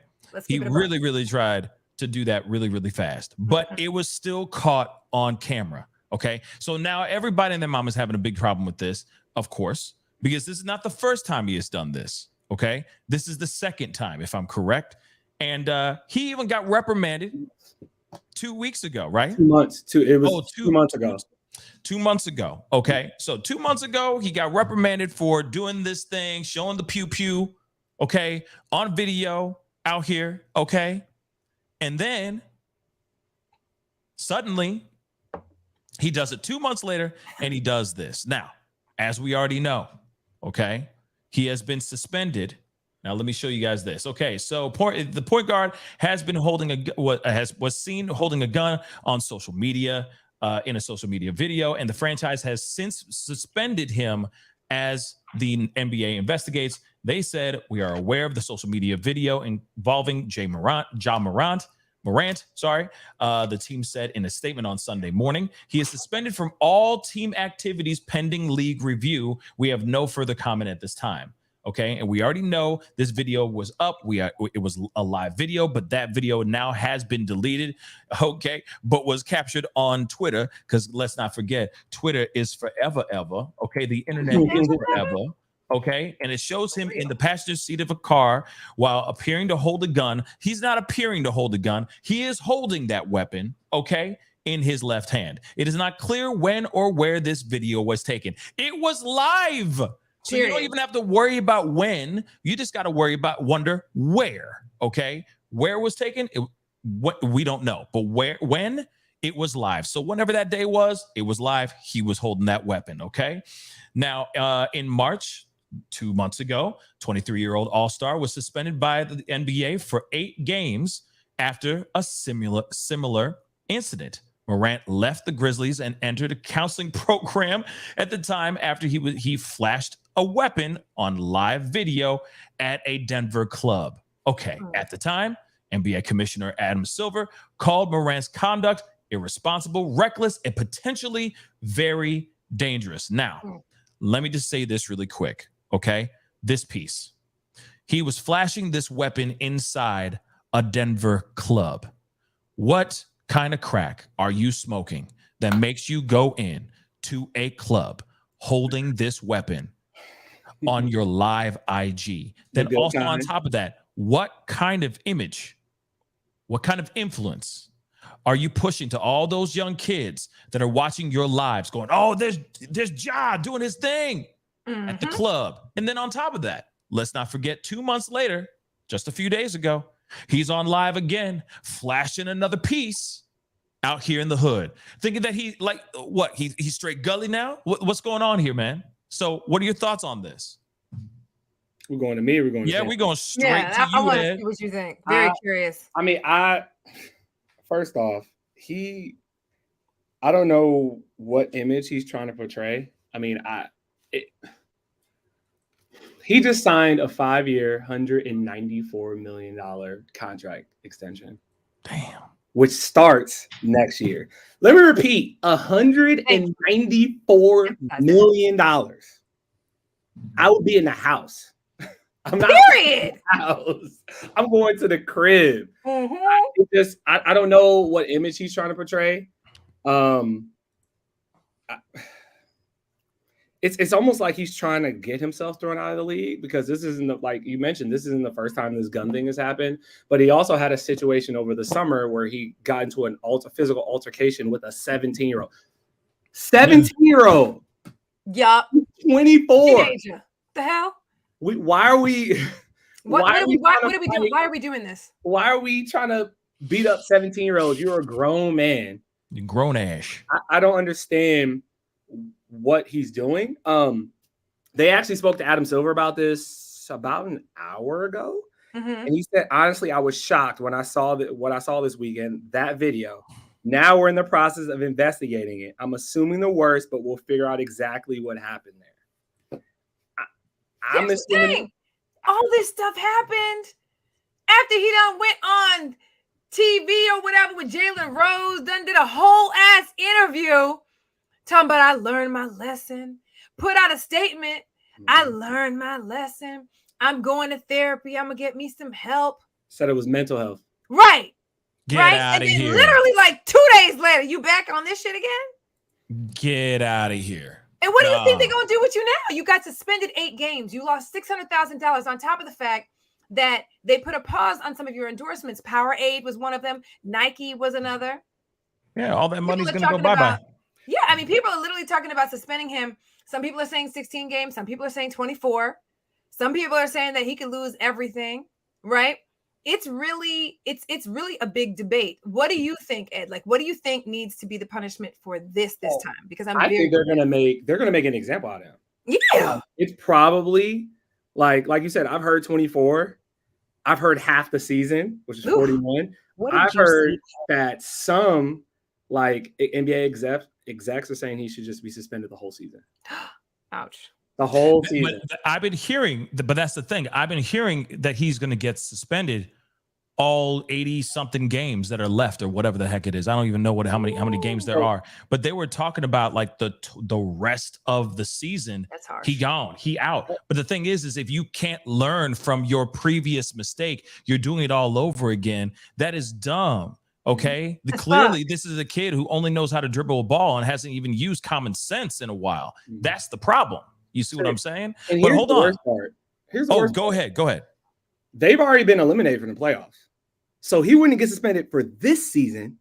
He really, really tried to do that really, really fast. But it was still caught on camera. Okay. So now everybody and their mom is having a big problem with this, of course, because this is not the first time he has done this. Okay. This is the second time, if I'm correct. And he even got reprimanded 2 weeks ago, right? 2 months. 2 months ago. 2 months ago. Okay. So 2 months ago, he got reprimanded for doing this thing, showing the pew pew, okay, on video out here. Okay. And then suddenly he does it 2 months later and he does this. Now, as we already know, okay, he has been suspended. Now, let me show you guys this. Okay, so the point guard has been was seen holding a gun on social media in a social media video, and the franchise has since suspended him as the NBA investigates. They said, we are aware of the social media video involving Morant, the team said in a statement on Sunday morning. He is suspended from all team activities pending league review. We have no further comment at this time. Okay, and we already know this video was up. It was a live video, but that video now has been deleted. Okay, but was captured on Twitter, because let's not forget, Twitter is forever, ever. Okay, the internet is forever. Okay, and it shows him in the passenger seat of a car while appearing to hold a gun. He's not appearing to hold a gun. He is holding that weapon, okay, in his left hand. It is not clear when or where this video was taken. It was live. So you don't even have to worry about when. You just got to wonder where, okay? Where it was taken, we don't know. But when it was live. So whenever that day was, it was live. He was holding that weapon, okay? Now, in March, 2 months ago, 23-year-old All-Star was suspended by the NBA for 8 games after a similar incident. Morant left the Grizzlies and entered a counseling program at the time after he flashed a weapon on live video at a Denver club. Okay, at the time, NBA Commissioner Adam Silver called Morant's conduct irresponsible, reckless, and potentially very dangerous. Now, let me just say this really quick, okay? This piece. He was flashing this weapon inside a Denver club. What kind of crack are you smoking that makes you go in to a club holding this weapon on your live IG? Then also on top of that, what kind of image, what kind of influence are you pushing to all those young kids that are watching your lives going, oh, there's Ja doing his thing at the club. And then on top of that, let's not forget 2 months later, just a few days ago, he's on live again, flashing another piece out here in the hood, thinking that he's straight gully now. What's going on here, man? So what are your thoughts on this? We're going to me. We're going. Yeah, we're going straight to you. I want to see what you think. Very curious. I mean, first off, I don't know what image he's trying to portray. I mean, he just signed a 5-year, $194 million contract extension. Damn. Which starts next year. Let me repeat, $194 million. I would be in the house. I'm not in the house. I'm going to the crib. I don't know what image he's trying to portray. It's almost like he's trying to get himself thrown out of the league, because this isn't, like you mentioned, this isn't the first time this gun thing has happened. But he also had a situation over the summer where he got into an physical altercation with a 17-year-old. 17-year-old. Yup. 24. Teenager. The hell? Why are we What are we doing? fight? Why are we doing this? Why are we trying to beat up 17-year-olds? You're a grown man. You grown ash. I don't understand what he's doing. They actually spoke to Adam Silver about this about an hour ago. And he said, honestly, I was shocked when I saw what I saw this weekend, that video. Now we're in the process of investigating it. I'm assuming the worst, but we'll figure out exactly what happened there. I'm assuming all this stuff happened after he done went on TV or whatever with Jalen Rose, done did a whole ass interview talking about I learned my lesson, put out a statement. I learned my lesson. I'm going to therapy. I'm gonna get me some help. Said it was mental health. Right. Get right. out of and then here. Literally like 2 days later, you back on this shit again? Get out of here. And what do you think they're gonna do with you now? You got suspended 8 games. You lost $600,000 on top of the fact that they put a pause on some of your endorsements. Powerade was one of them. Nike was another. Yeah, all that money's gonna go bye-bye. Yeah, I mean, people are literally talking about suspending him. Some people are saying 16 games. Some people are saying 24. Some people are saying that he could lose everything, right? It's really a big debate. What do you think, Ed? Like, what do you think needs to be the punishment for this time? Because I think they're gonna make an example out of him. Yeah, it's probably like you said. I've heard 24. I've heard half the season, which is 41. I've heard that some like NBA execs are saying he should just be suspended the whole season. Ouch. The whole season. But I've been hearing, but that's the thing. I've been hearing that he's going to get suspended all 80-something games that are left, or whatever the heck it is. I don't even know how many games there are. But they were talking about like the rest of the season. That's harsh. He out. But the thing is if you can't learn from your previous mistake, you're doing it all over again. That is dumb. Okay. Clearly, this is a kid who only knows how to dribble a ball and hasn't even used common sense in a while. That's the problem. You see what I'm saying? But hold on. Here's the worst part. Go ahead. They've already been eliminated from the playoffs. So he wouldn't get suspended for this season.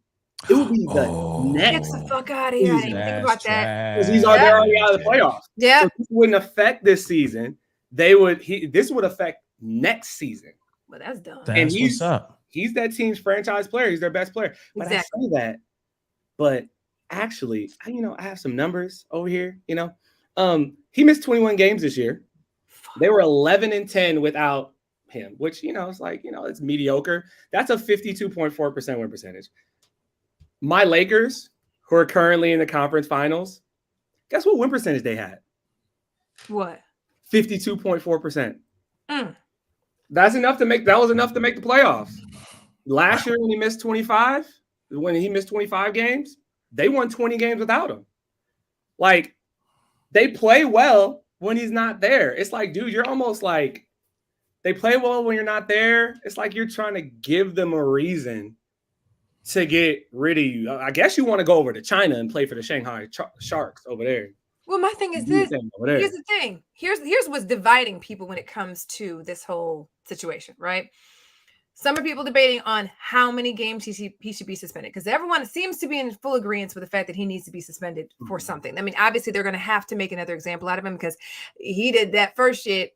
It would be the next. Get the fuck out of here. I didn't think about that. Because they're already out of the playoffs. Yeah. So this wouldn't affect this season. This would affect next season. Well, that's dumb. That's what's up. He's that team's franchise player. He's their best player. But I say that. But actually, I have some numbers over here. He missed 21 games this year. They were 11-10 without him, which, it's like, it's mediocre. That's a 52.4% win percentage. My Lakers, who are currently in the conference finals, guess what win percentage they had? What? 52.4%. That was enough to make the playoffs. Last year when he missed 25 games, they won 20 games without him. Like, they play well when he's not there. It's like, dude, you're almost like, they play well when you're not there. It's like you're trying to give them a reason to get rid of you. I guess you want to go over to China and play for the Shanghai Sharks over there. Well, my thing is this. Here's the thing. Here's what's dividing people when it comes to this whole situation, right? Some are people debating on how many games he should be suspended, because everyone seems to be in full agreement with the fact that he needs to be suspended for something. I mean, obviously, they're going to have to make another example out of him because he did that first shit.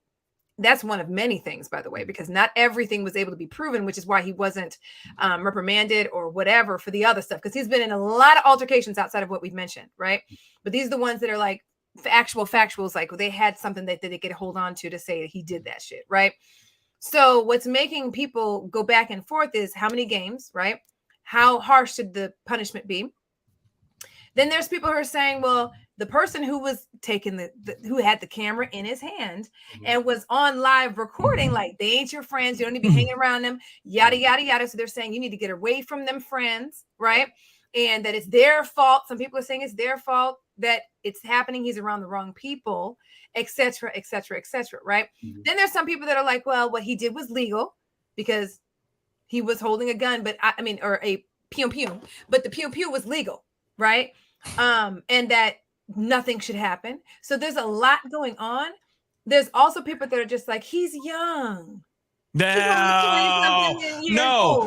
That's one of many things, by the way, because not everything was able to be proven, which is why he wasn't reprimanded or whatever for the other stuff, because he's been in a lot of altercations outside of what we've mentioned, right? But these are the ones that are like factuals, like they had something that they could hold on to say that he did that shit, right? So what's making people go back and forth is how many games, right? How harsh should the punishment be? Then there's people who are saying, well, the person who was taking who had the camera in his hand and was on live recording, like, they ain't your friends. You don't need to be hanging around them, yada, yada, yada. So they're saying you need to get away from them friends, right? And that it's their fault. Some people are saying it's their fault that it's happening. He's around the wrong people, et cetera, et cetera, et cetera, right? Then there's some people that are like, well, what he did was legal because he was holding a gun, but or a pew-pew, but the pew-pew was legal, right? And that nothing should happen. So there's a lot going on. There's also people that are just like, he's young. No,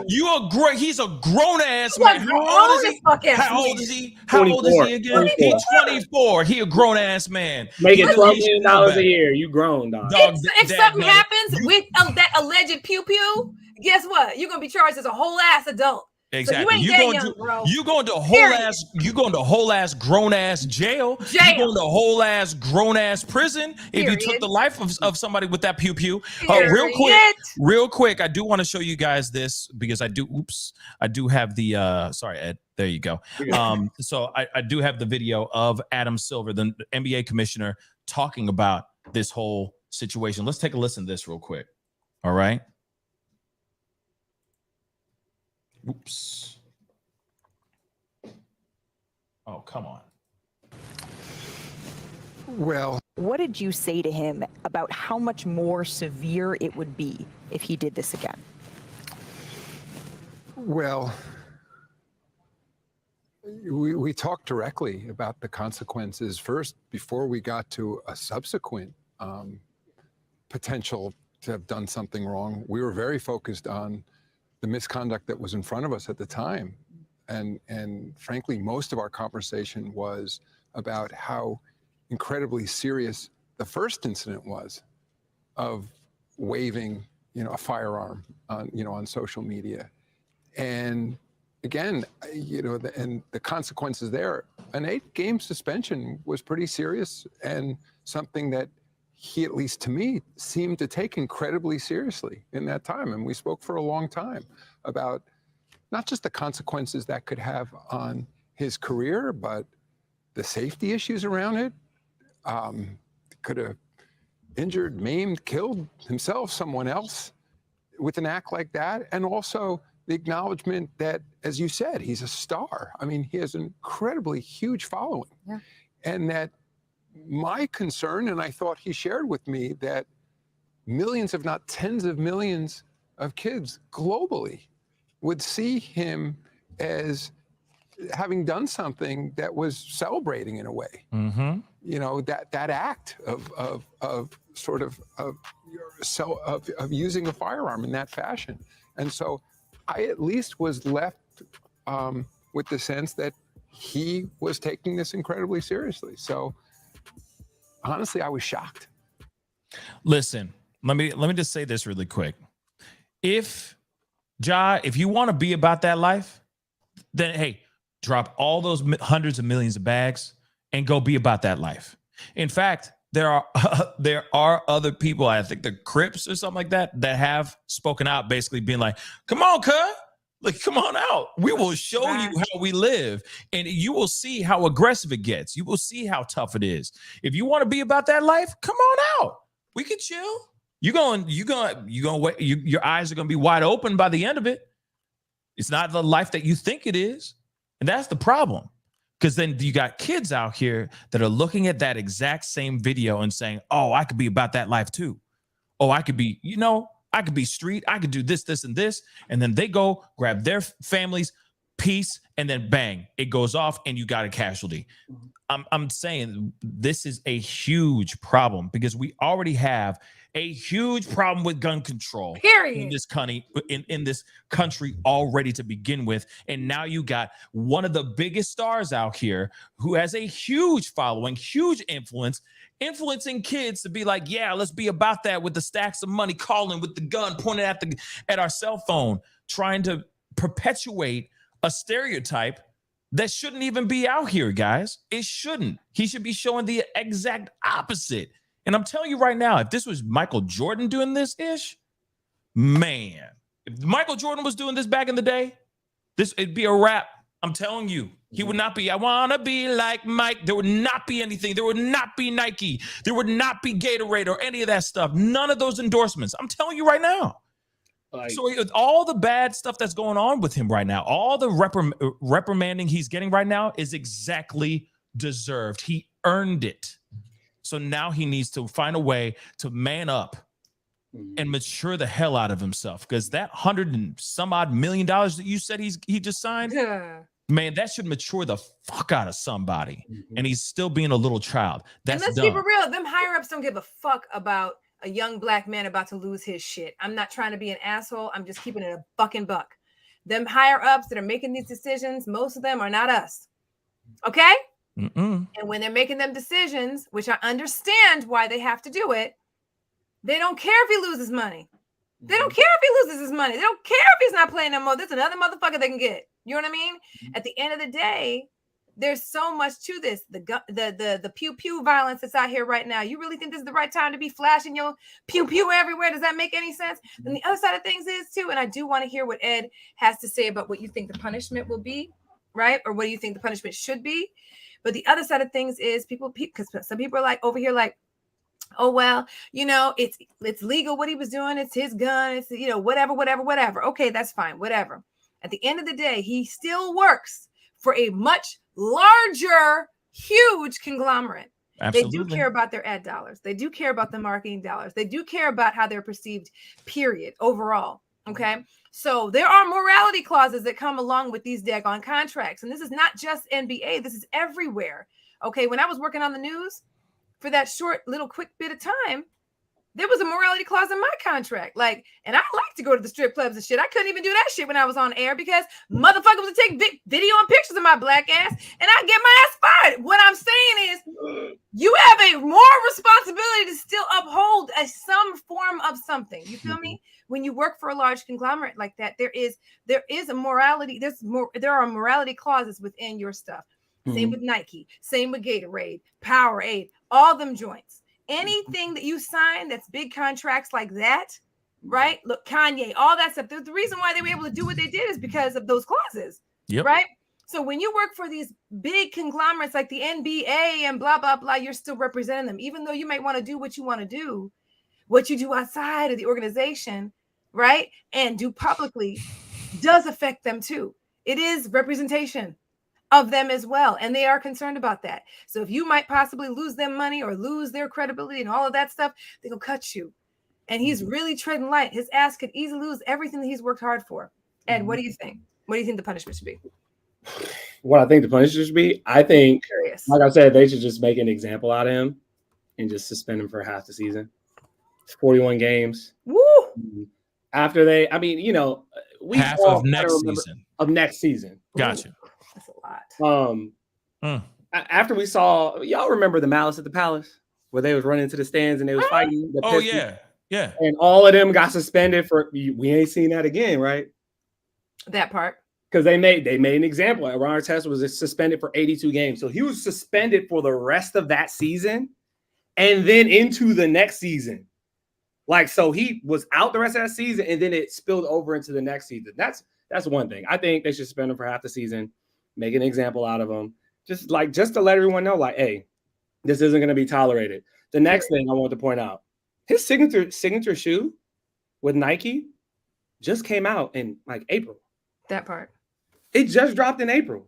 he's a grown ass man. man. How old is he? How old is he? How old is he again? 24. He's 24. He a grown ass man. Making He $12 should million know a better. year. You grown, dog. If something happens with that alleged pew pew, guess what? You're gonna be charged as a whole ass adult. Exactly. So you ain't that young, bro. You going to whole ass grown ass jail. You going to whole ass grown ass prison if you took the life of somebody with that pew pew. Real quick, I do want to show you guys this because I do have the sorry, Ed. There you go. So I do have the video of Adam Silver, the NBA commissioner, talking about this whole situation. Let's take a listen to this real quick. All right. Oops. Oh, come on. Well, what did you say to him about how much more severe it would be if he did this again? Well, we talked directly about the consequences first before we got to a subsequent potential to have done something wrong. We were very focused on the misconduct that was in front of us at the time. And frankly, most of our conversation was about how incredibly serious the first incident was of waving, a firearm on social media. And again, and the consequences there, an 8-game suspension was pretty serious and something that he, at least to me, seemed to take incredibly seriously in that time. And we spoke for a long time about not just the consequences that could have on his career, but the safety issues around it. Could have injured, maimed, killed himself, someone else with an act like that. And also the acknowledgement that, as you said, he's a star. I mean, he has an incredibly huge following. Yeah. And that my concern, and I thought he shared with me, that millions, if not tens of millions of kids globally would see him as having done something that was celebrating in a way. Mm-hmm. That act of using a firearm in that fashion. And so I at least was left with the sense that he was taking this incredibly seriously. So honestly, I was shocked. Listen, let me just say this really quick. If you want to be about that life, then hey, drop all those hundreds of millions of bags and go be about that life. In fact, there are other people, I think the Crips or something like that have spoken out, basically being like, come on, cuz. Like, come on out. We will show you how we live, and you will see how aggressive it gets. You will see how tough it is. If you want to be about that life, come on out. We can chill. Your eyes are going to be wide open by the end of it. It's not the life that you think it is. And that's the problem. Because then you got kids out here that are looking at that exact same video and saying, oh, I could be about that life too. Oh, I could be, I could be street. I could do this, this, and this. And then they go grab their family's piece and then bang, it goes off and you got a casualty. I'm saying this is a huge problem because we already have a huge problem with gun control in this country already to begin with. And now you got one of the biggest stars out here who has a huge following, huge influencing kids to be like, yeah, let's be about that with the stacks of money, calling with the gun, pointing at our cell phone, trying to perpetuate a stereotype that shouldn't even be out here, guys. It shouldn't. He should be showing the exact opposite. And I'm telling you right now, if this was Michael Jordan doing this-ish, man, if Michael Jordan was doing this back in the day, it'd be a wrap. I'm telling you, he would not be, I want to be like Mike. There would not be anything. There would not be Nike. There would not be Gatorade or any of that stuff. None of those endorsements. I'm telling you right now. So all the bad stuff that's going on with him right now, all the reprimanding he's getting right now is exactly deserved. He earned it. So now he needs to find a way to man up and mature the hell out of himself, because that $100 and some odd million that you said he just signed, man, that should mature the fuck out of somebody. And he's still being a little child. That's and let's be for real. Them higher ups don't give a fuck about a young black man about to lose his shit. I'm not trying to be an asshole. I'm just keeping it a fucking buck. Them higher ups that are making these decisions, most of them are not us. Okay? Mm-mm. And when they're making them decisions, which I understand why they have to do it, they don't care if he loses money. They don't care if he loses his money. They don't care if he's not playing no more. There's another motherfucker they can get. You know what I mean? At the end of the day, there's so much to this. The pew pew violence that's out here right now. You really think this is the right time to be flashing your pew pew everywhere? Does that make any sense? And the other side of things is too, and I do want to hear what Ed has to say about what you think the punishment will be, right? Or what do you think the punishment should be? But the other side of things is because some people are like over here like, oh, well, you know, it's legal what he was doing. It's his gun. It's, you know, whatever. Okay, that's fine. Whatever. At the end of the day, he still works for a much larger, huge conglomerate. Absolutely. They do care about their ad dollars. They do care about the marketing dollars. They do care about how they're perceived, period, overall. Okay. So there are morality clauses that come along with these daggone contracts. And this is not just NBA. This is everywhere. Okay. When I was working on the news, for that short little quick bit of time, there was a morality clause in my contract. Like, and I like to go to the strip clubs and shit. I couldn't even do that shit when I was on air because motherfuckers would take video and pictures of my black ass and I get my ass fired. What I'm saying is you have a more responsibility to still uphold some form of something. You feel me? When you work for a large conglomerate like that, there is a morality. There are morality clauses within your stuff. Same with Nike, same with Gatorade, Powerade, all them joints. Anything that you sign that's big contracts like that, right? Look, Kanye, all that stuff. The reason why they were able to do what they did is because of those clauses, right? So when you work for these big conglomerates like the NBA and blah, blah, blah, you're still representing them. Even though you might want to do what you want to do, what you do outside of the organization, right? And do publicly does affect them too. It is representation of them as well. And they are concerned about that. So if you might possibly lose them money or lose their credibility and all of that stuff, they're going to cut you. And he's really treading light. His ass could easily lose everything that he's worked hard for. Ed, what do you think? What do you think the punishment should be? What I think the punishment should be, I think, like I said, they should just make an example out of him and just suspend him for half the season. It's 41 games. Woo! After they, I mean, you know, we half of next season. Of next season. Gotcha. That's a lot. After we saw, y'all remember the Malice at the Palace where they was running into the stands and they was fighting. Oh yeah. And all of them got suspended for. We ain't seen that again, right? That part. Because they made an example. Ron Artest was suspended for 82 games, so he was suspended for the rest of that season, and then into the next season. Like, so he was out the rest of that season, and then it spilled over into the next season. That's one thing. I think they should suspend him for half the season. Make an example out of them. Just to let everyone know, like, hey, this isn't going to be tolerated. The next thing I want to point out, his signature shoe with Nike just came out in like April. That part. It just dropped in April.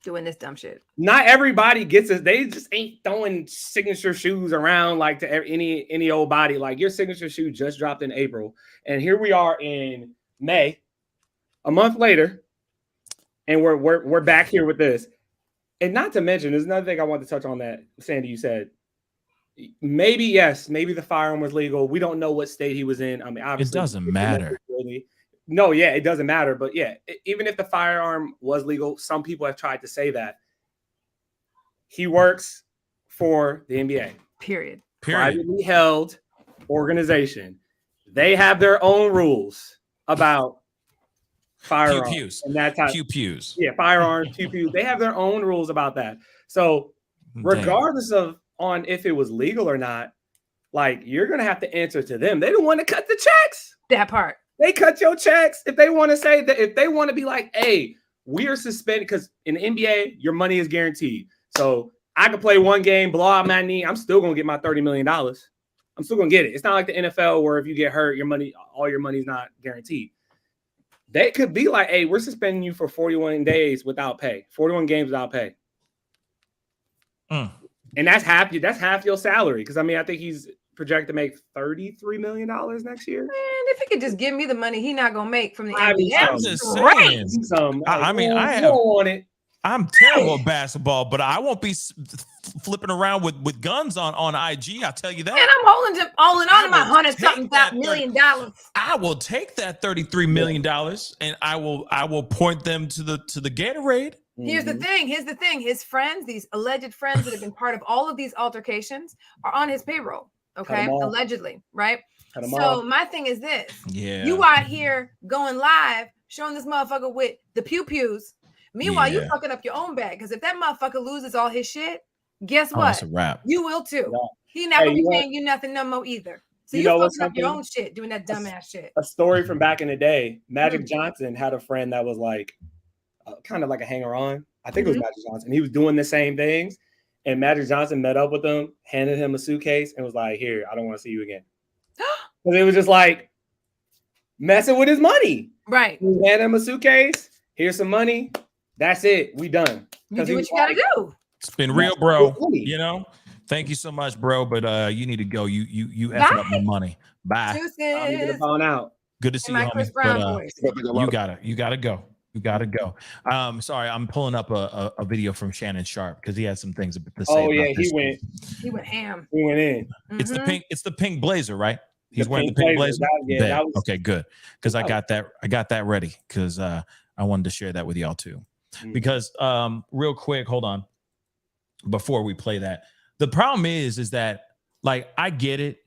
Doing this dumb shit. Not everybody gets it. They just ain't throwing signature shoes around like to any old body. Like, your signature shoe just dropped in April. And here we are in May, a month later. And we're back here with this. And not to mention, there's another thing I want to touch on that, Sandy, you said. Maybe the firearm was legal. We don't know what state he was in. I mean, obviously, it doesn't matter. No, yeah, it doesn't matter. But yeah, even if the firearm was legal, some people have tried to say that. He works for the NBA. Period. Privately held organization. They have their own rules about firearms. Pew-pews. And that type. Pew-pews. Yeah, firearms, pew-pews. They have their own rules about that. So regardless of on if it was legal or not, like, you're going to have to answer to them. They don't want to cut the checks. That part. They cut your checks. If they want to say that, if they want to be like, hey, we are suspended, because in the NBA, your money is guaranteed. So I could play one game, blow out my knee. I'm still going to get my $30 million. I'm still going to get it. It's not like the NFL where if you get hurt, all your money's not guaranteed. They could be like, hey, we're suspending you for 41 days without pay, 41 games without pay. And that's half your salary. Because, I mean, I think he's projected to make $33 million next year. Man, if he could just give me the money he not going to make from the NBA. I'm just saying. I don't want it. I'm terrible at basketball, but I won't be flipping around with guns on IG. I'll tell you that. And I'm holding on to my $100-something million. I will take that $33 million and I will point them to the Gatorade. Here's the thing. His friends, these alleged friends that have been part of all of these altercations, are on his payroll. Okay, allegedly, right? So my thing is this: you out here going live, showing this motherfucker with the pew-pews. Meanwhile, you fucking up your own bag, because if that motherfucker loses all his shit, guess what? That's a wrap. You will too. Yeah. He not gonna be paying you nothing no more either. So you fucking up your own shit doing that dumbass shit. A story from back in the day: Magic Johnson had a friend that was like, kind of like a hanger-on. I think it was Magic Johnson. He was doing the same things, and Magic Johnson met up with him, handed him a suitcase, and was like, "Here, I don't want to see you again." Because it was just like messing with his money. Right. He handed him a suitcase. Here's some money. That's it. We done. You do what you gotta do. It's been real, bro. You know. Thank you so much, bro. But you need to go. You effing up my money. Bye. I'm gonna phone out. Good to see you, homie. But you gotta go. You gotta go. Sorry, I'm pulling up a video from Shannon Sharp because he had some things to say. Oh yeah, he went ham. He went in. It's the pink blazer, right? He's wearing the pink blazer. Okay, good. Because I got that ready because I wanted to share that with y'all too. Because real quick, hold on. Before we play that, the problem is that like I get it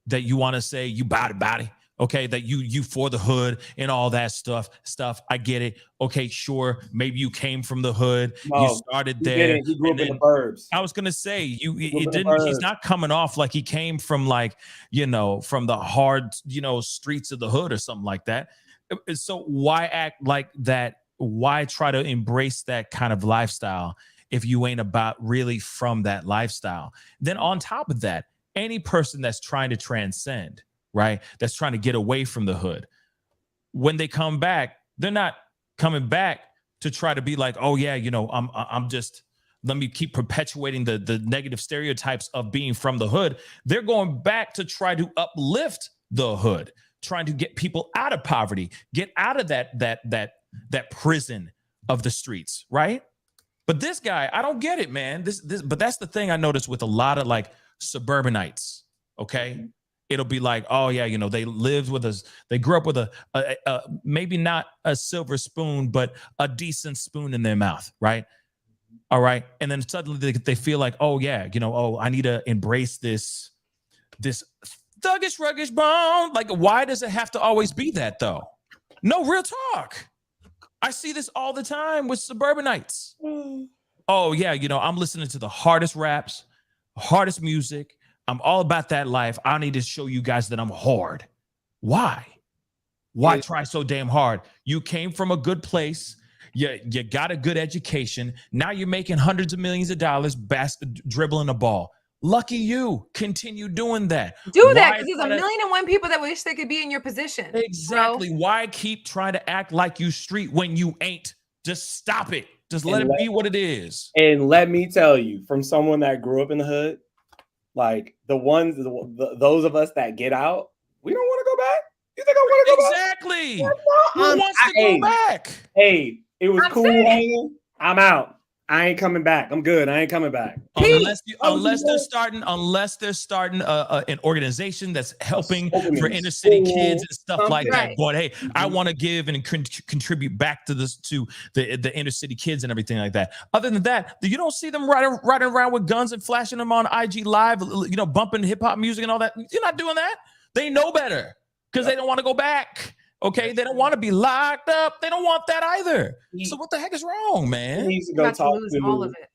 that you want to say you body. Okay, that you for the hood and all that stuff. I get it. Okay, sure. Maybe you came from the hood. No, you started there. He grew up in the burbs. I was gonna say he's not coming off like he came from like, from the hard, streets of the hood or something like that. So why act like that? Why try to embrace that kind of lifestyle if you ain't about really from that lifestyle? Then on top of that, any person that's trying to transcend, right? That's trying to get away from the hood. When they come back, they're not coming back to try to be like, oh yeah, I'm just, let me keep perpetuating the negative stereotypes of being from the hood. They're going back to try to uplift the hood, trying to get people out of poverty, get out of that prison of the streets, right? But this guy, I don't get it, man. But that's the thing I noticed with a lot of like suburbanites, okay? It'll be like, oh yeah, they lived with us. They grew up with a maybe not a silver spoon, but a decent spoon in their mouth, right? All right, and then suddenly they feel like, oh yeah, I need to embrace this thuggish, ruggish bone. Like, why does it have to always be that though? No, real talk. I see this all the time with suburbanites. Oh yeah, I'm listening to the hardest raps, hardest music. I'm all about that life. I need to show you guys that I'm hard. Why? Why try so damn hard? You came from a good place. You got a good education. Now you're making hundreds of millions of dollars dribbling a ball. Lucky you. Continue doing that. Do that, because there's 1,000,001 people that wish they could be in your position. Exactly. Bro. Why keep trying to act like you street when you ain't? Just stop it. Just let it be what it is. And let me tell you, from someone that grew up in the hood, like those of us that get out, we don't want to go back. You think I want to go back? Exactly. Who wants to go back? Hey, it was cool hanging. I'm out. I ain't coming back. I'm good. I ain't coming back. Unless they're starting an organization that's helping for inner city kids and stuff like that. But hey, I want to give and contribute back to the inner city kids and everything like that. Other than that, you don't see them riding around with guns and flashing them on IG Live, bumping hip hop music and all that. You're not doing that. They know better because they don't want to go back. Okay, they don't want to be locked up. They don't want that either. So what the heck is wrong, man? He needs to go talk to all of it.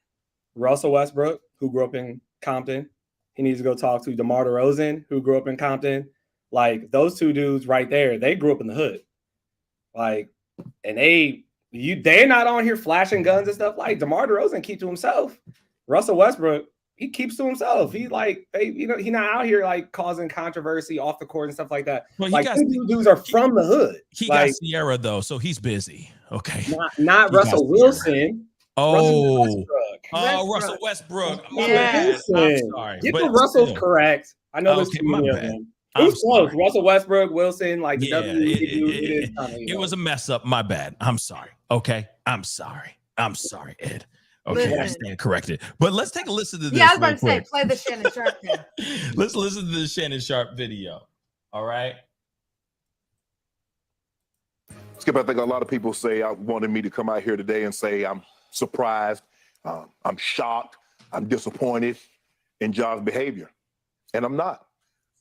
Russell Westbrook, who grew up in Compton. He needs to go talk to DeMar DeRozan, who grew up in Compton. Like, those two dudes right there, they grew up in the hood. Like, and they're not on here flashing guns and stuff. Like, DeMar DeRozan keeps to himself. Russell Westbrook, he keeps to himself. He like, he's not out here like causing controversy off the court and stuff like that. Well, like, these dudes are from the hood. He got Sierra though, so he's busy. Okay, not Russell Wilson. Oh, Russell Westbrook. Yeah. I'm sorry. Get the Russells correct. I know there's too many of them. It was close. Russell Westbrook, Wilson, like it was a mess up. My bad. I'm sorry. Okay, I'm sorry. I'm sorry, Ed. Okay, I Listen. stand corrected. But let's take a listen to this. Yeah, I was about real to say, quick. play the Shannon Sharp thing. Let's listen to the Shannon Sharp video. All right. Skip, I think a lot of people say I wanted me to come out here today and say I'm surprised, I'm shocked, I'm disappointed in Ja's behavior. And I'm not.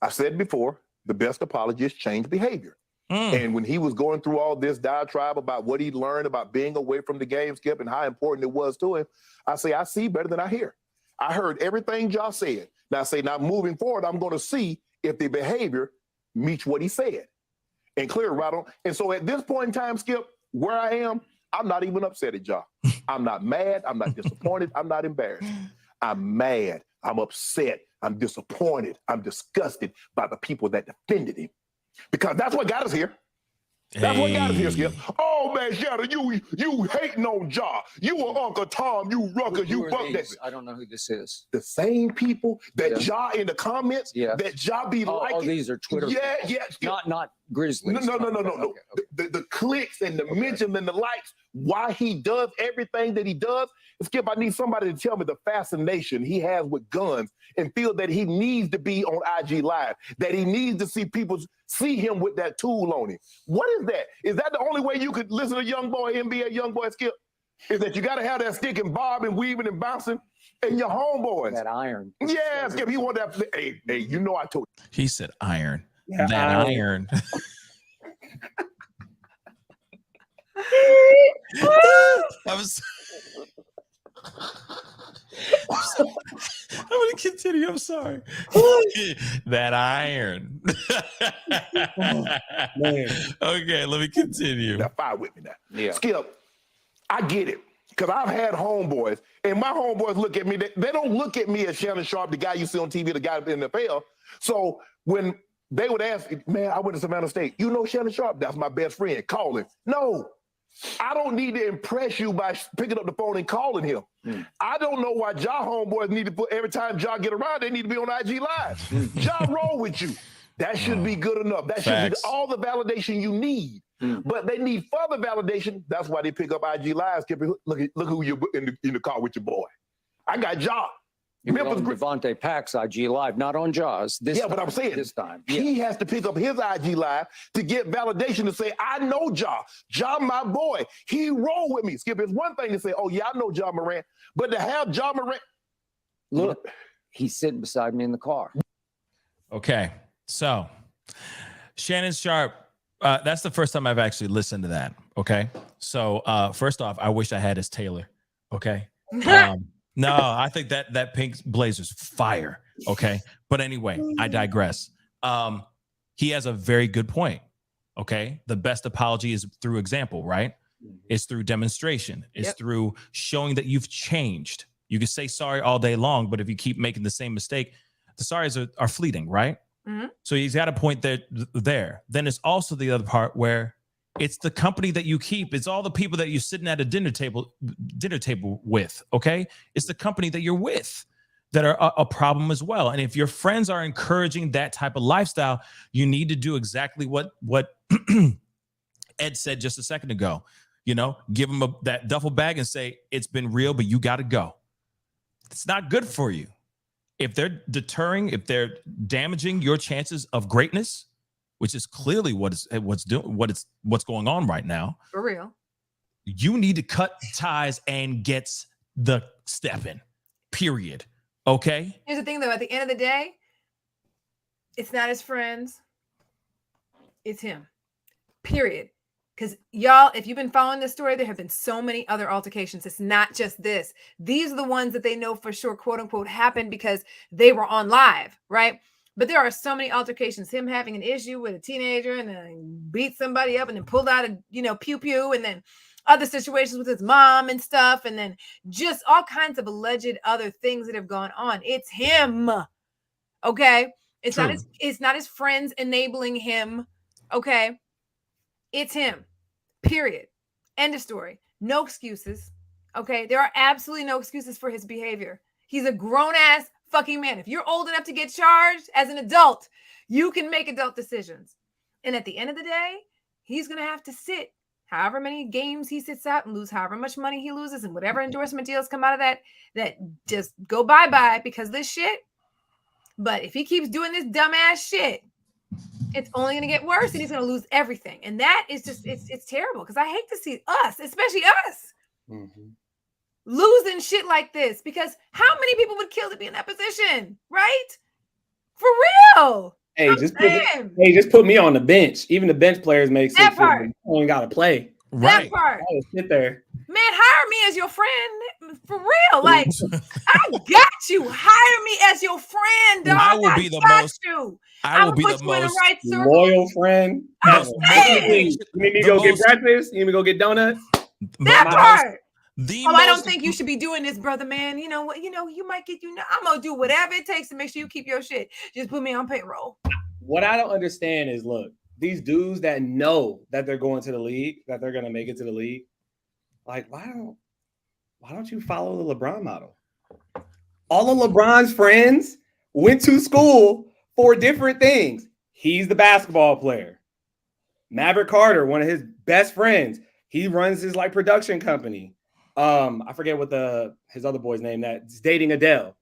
I said before, the best apology is change behavior. And when he was going through all this diatribe about what he learned about being away from the game, Skip, and how important it was to him, I say, I see better than I hear. I heard everything Ja said. Now I say, now moving forward, I'm going to see if the behavior meets what he said. And clear, right on. And so at this point in time, Skip, where I am, I'm not even upset at Ja. I'm not mad. I'm not disappointed. I'm not embarrassed. I'm mad. I'm upset. I'm disappointed. I'm disgusted by the people that defended him. Because that's what got us here. That's what got us here, Skip. Oh, man, Shannon, you hating on Ja. You were Uncle Tom, you rucker, you buck that. I don't know who this is. The same people that Ja in the comments, that Ja be liking. Oh, these are Twitter Yeah, people. yeah. Not Grizzlies. No. Okay. The clicks and the mentions and the likes, why he does everything that he does. Skip, I need somebody to tell me the fascination he has with guns and feel that he needs to be on IG Live, that he needs to see people see him with that tool on him. What is that? Is that the only way you could listen to young boy, NBA young boy, Skip? Is that you got to have that stick and bob and weaving and bouncing and your homeboys. That iron. Yeah, Skip, he want that. Hey, you know I told you. He said iron. Yeah, that iron. I'm going to continue. I'm sorry. That iron. Man. Okay, let me continue. Now, fire with me now. Yeah. Skip, I get it. Because I've had homeboys, and my homeboys look at me. They don't look at me as Shannon Sharp, the guy you see on TV, the guy in the NFL. So when they would ask, man, I went to Savannah State. You know Shannon Sharp? That's my best friend. Call him. No. I don't need to impress you by picking up the phone and calling him. I don't know why Ja homeboys need to put, every time Ja get around, they need to be on IG Live. Ja roll with you. That should be good enough. That should be all the validation you need. But they need further validation. That's why they pick up IG Live. Look who you're in the car with your boy. I got Ja. You were on Devontae Pack's IG Live, not on Ja's. But I'm saying this time he has to pick up his IG Live to get validation to say, I know Ja. Ja, my boy. He roll with me. Skip, it's one thing to say, oh, yeah, I know Ja Morant. But to have Ja Morant. Look, he's sitting beside me in the car. Okay, so Shannon Sharp, that's the first time I've actually listened to that. Okay, so first off, I wish I had his Taylor. Okay. No, I think that pink blazer's fire. Okay. But anyway, I digress. He has a very good point. Okay. The best apology is through example, right? It's through demonstration. It's through showing that you've changed. You can say sorry all day long, but if you keep making the same mistake, the sorries are fleeting, right? So he's got a point there. Then it's also the other part where it's the company that you keep. It's all the people that you're sitting at a dinner table with. Okay. It's the company that you're with that are a problem as well. And if your friends are encouraging that type of lifestyle, you need to do exactly what Ed said just a second ago. You know, give them that duffel bag and say, it's been real, but you got to go. It's not good for you. If they're deterring, if they're damaging your chances of greatness, which is clearly what's going on right now. For real. You need to cut ties and get the step in, period. Okay? Here's the thing, though. At the end of the day, it's not his friends. It's him, period. Because y'all, if you've been following this story, there have been so many other altercations. It's not just this. These are the ones that they know for sure, quote unquote, happened because they were on live, right? But there are so many altercations. Him having an issue with a teenager and then beat somebody up and then pulled out a, pew pew, and then other situations with his mom and stuff. And then just all kinds of alleged other things that have gone on. It's him. Okay. It's not his friends enabling him. Okay. It's him. Period. End of story. No excuses. Okay. There are absolutely no excuses for his behavior. He's a grown ass fucking man. If you're old enough to get charged as an adult, you can make adult decisions. And at the end of the day, he's going to have to sit however many games he sits out and lose however much money he loses and whatever endorsement deals come out of that just go bye-bye because of this shit. But if he keeps doing this dumbass shit, it's only going to get worse and he's going to lose everything. And that is just, it's terrible because I hate to see us, especially us, losing shit like this, because how many people would kill to be in that position, right? For real. Hey, just put me on the bench. Even the bench players make sense. You only got to play. Right. That part. I sit there. Man, hire me as your friend. For real. Like, I got you. Hire me as your friend, dog. I will be the most. I will be the most loyal friend. You need me to go get breakfast? You need me to go get donuts? That part. I don't think you should be doing this, brother, man. You know what? You might get I'm gonna do whatever it takes to make sure you keep your shit. Just put me on payroll. What I don't understand is, look, these dudes that know that they're going to the league, that they're gonna make it to the league, like, why don't you follow the LeBron model? All of LeBron's friends went to school for different things. He's the basketball player. Maverick Carter, one of his best friends, he runs his production company. I forget what his other boy's name that's dating Adele.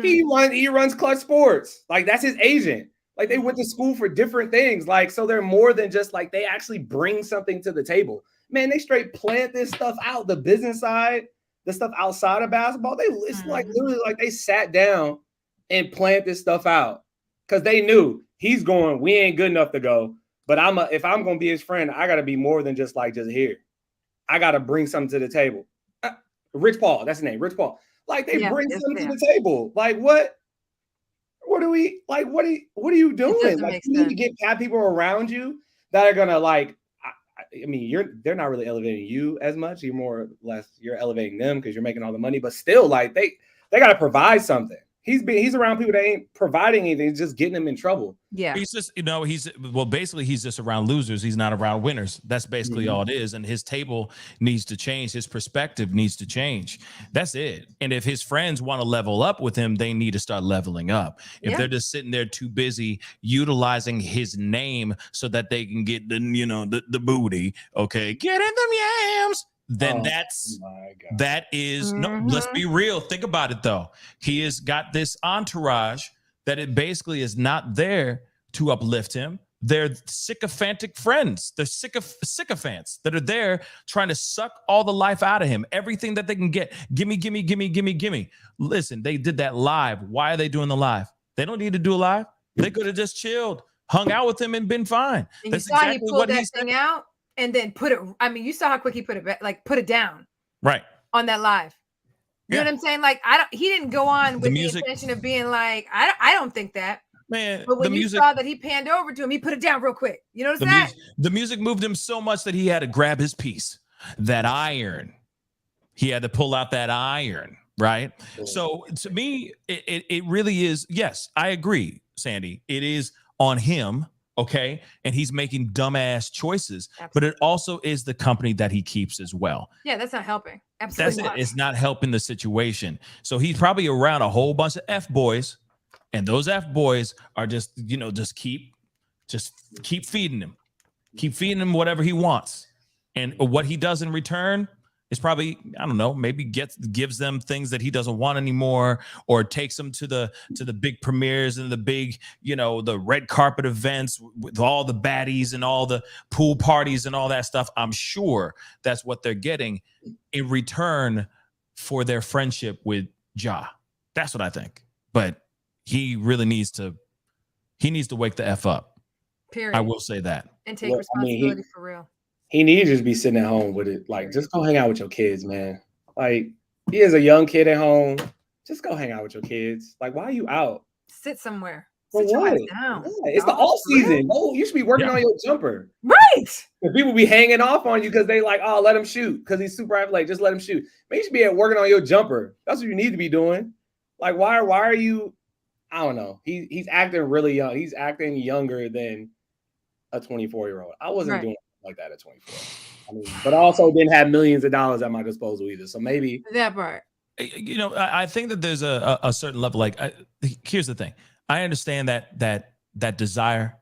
He runs Clutch Sports. That's his agent. They went to school for different things. So they're more than just they actually bring something to the table. Man, they straight plant this stuff out, the business side, the stuff outside of basketball. It's literally they sat down and plant this stuff out because they knew he's going, we ain't good enough to go. But if I'm gonna be his friend, I gotta be more than just here. I gotta bring something to the table. Rich Paul, that's his name, Rich Paul. They bring something to the table. What? What are we what are you doing? You need to have people around you that are gonna I mean, they're not really elevating you as much. You're more or less elevating them because you're making all the money. But still, they gotta provide something. He's around people that ain't providing anything. It's just getting him in trouble. Yeah. He's just, basically he's just around losers. He's not around winners. That's basically all it is. And his table needs to change. His perspective needs to change. That's it. And if his friends want to level up with him, they need to start leveling up. If they're just sitting there too busy utilizing his name so that they can get the booty, okay, get in them yams. Then that is no, let's be real. Think about it though. He has got this entourage that it basically is not there to uplift him. They're sycophantic friends. They're sycophants that are there trying to suck all the life out of him. Everything that they can get. Gimme. Listen, they did that live. Why are they doing the live? They don't need to do a live. They could have just chilled, hung out with him and been fine. And that's exactly he pulled that thing out. And then put it. I mean, you saw how quick he put it back, put it down, right, on that live. You know what I'm saying? He didn't go on with the intention of being I don't think that. Man, but when you saw that he panned over to him, he put it down real quick. You notice that? The music moved him so much that he had to grab his piece, that iron. He had to pull out that iron, right? So to me, it really is. Yes, I agree, Sandy. It is on him. Okay. And he's making dumbass choices, but it also is the company that he keeps as well. Yeah, that's not helping. Absolutely not. It's not helping the situation. So he's probably around a whole bunch of F boys, and those F boys are just keep feeding him whatever he wants. And what he does in return is probably, I don't know, maybe gives them things that he doesn't want anymore, or takes them to the big premieres and the big, the red carpet events with all the baddies and all the pool parties and all that stuff. I'm sure that's what they're getting in return for their friendship with Ja. That's what I think. But he really needs to wake the F up. Period. I will say that. And take responsibility for real. He needs to just be sitting at home with it. Just go hang out with your kids, man. He is a young kid at home. Just go hang out with your kids. Why are you out? Sit somewhere. For sit what? Down. Yeah, it's the off season. Oh, you should be working on your jumper. Right. People be hanging off on you because they let him shoot because he's super athletic. Just let him shoot. Man, you should be working on your jumper. That's what you need to be doing. Why are you? I don't know. He's acting really young. He's acting younger than a 24-year-old. I wasn't doing like that at 24. I mean, but I also didn't have millions of dollars at my disposal either. So maybe that part. I think that there's a certain level. Here's the thing. I understand that desire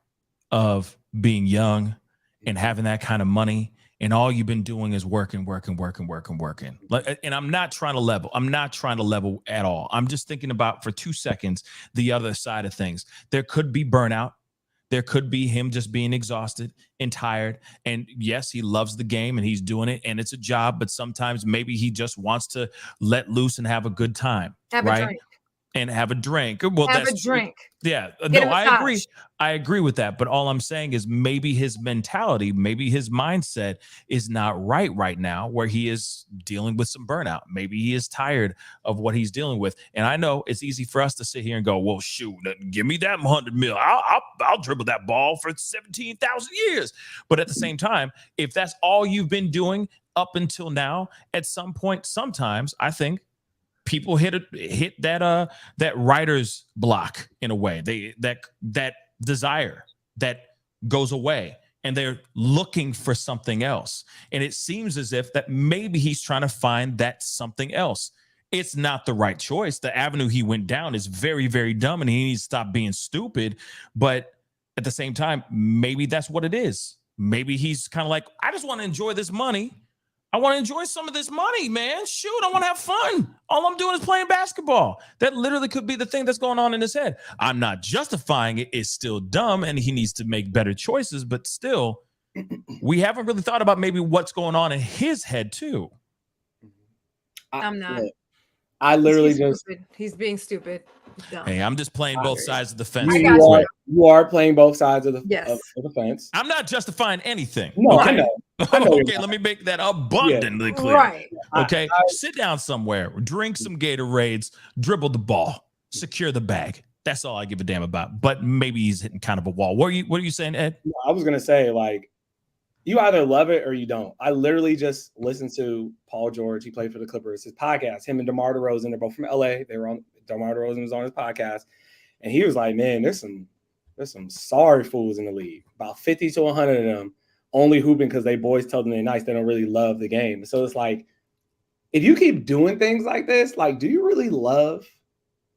of being young and having that kind of money and all you've been doing is working. Like, and I'm not trying to level. I'm not trying to level at all. I'm just thinking about, for 2 seconds, the other side of things. There could be burnout. There could be him just being exhausted and tired. And yes, he loves the game and he's doing it and it's a job, but sometimes maybe he just wants to let loose and have a good time. Have right? a drink. And have a drink. Well, Have that's a drink. Yeah. Get No, a I massage. agree. I agree with that. But all I'm saying is maybe his mentality, maybe his mindset is not right now, where he is dealing with some burnout. Maybe he is tired of what he's dealing with. And I know it's easy for us to sit here and go, well, shoot, give me that 100 mil. I'll dribble that ball for 17,000 years. But at the same time, if that's all you've been doing up until now, at some point, sometimes I think people hit that writer's block in a way. That desire that goes away, and they're looking for something else. And it seems as if that maybe he's trying to find that something else. It's not the right choice. The avenue he went down is very, very dumb, and he needs to stop being stupid. But at the same time, maybe that's what it is. Maybe he's kind of like, I just want to enjoy this money. I want to enjoy some of this money, man. Shoot, I want to have fun. All I'm doing is playing basketball. That literally could be the thing that's going on in his head. I'm not justifying it. It's still dumb, and he needs to make better choices. But still, we haven't really thought about maybe what's going on in his head, too. I'm not. I literally just. He's being stupid. He's dumb. Hey, I'm just playing both sides of the fence. You are playing both sides of the, Yes. of the fence. I'm not justifying anything. No, okay? I know. Okay, let me make that abundantly clear. Right. Okay, sit down somewhere, drink some Gatorades, dribble the ball, secure the bag. That's all I give a damn about. But maybe he's hitting kind of a wall. What are you saying, Ed? I was gonna say, like, you either love it or you don't. I literally just listened to Paul George. He played for the Clippers. His podcast. Him and DeMar DeRozan. They're both from LA. They were on. DeMar DeRozan was on his podcast, and he was like, "Man, there's some sorry fools in the league. About 50 to 100 of them only hooping because they boys tell them they're nice. They don't really love the game. So it's like, if you keep doing things like this, like, do you really love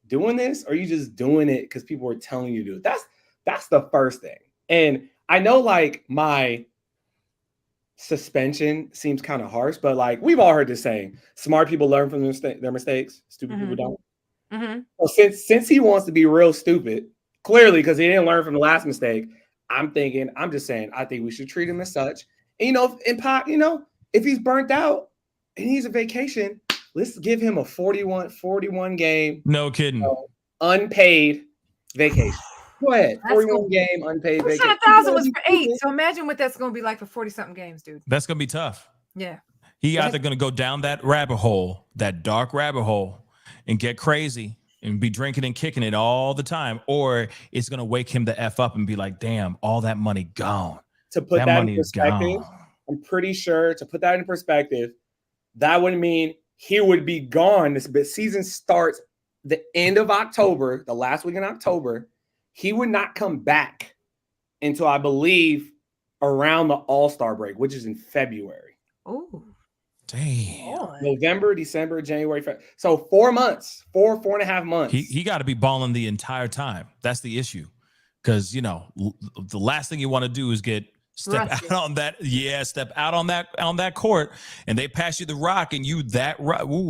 doing this, or are you just doing it because people are telling you to do it? That's the first thing. And I know, like, my suspension seems kind of harsh, but like, we've all heard this saying: smart people learn from their mistakes, stupid people don't. Mm-hmm. So since he wants to be real stupid, clearly because he didn't learn from the last mistake, I'm just saying, I think we should treat him as such. And, if he's burnt out and he's a vacation, let's give him a 41 game. No kidding. Unpaid vacation. Go ahead. 41 game unpaid vacation. 100,000 was for 8. So imagine what that's going to be like for 40-something games, dude. That's going to be tough. Yeah. He either going to go down that rabbit hole, that dark rabbit hole, and get crazy and be drinking and kicking it all the time, or it's going to wake him the F up and be like, damn, all that money gone. To put that in perspective, I'm pretty sure, to put that in perspective, that would mean he would be gone. This season starts the end of October, the last week in October. He would not come back until, I believe, around the All-Star break, which is in February. Oh. Damn. November, December, January, February. So 4 months, 4.5 months. He got to be balling the entire time. That's the issue. Because, the last thing you want to do is step out on that court, and they pass you the rock, and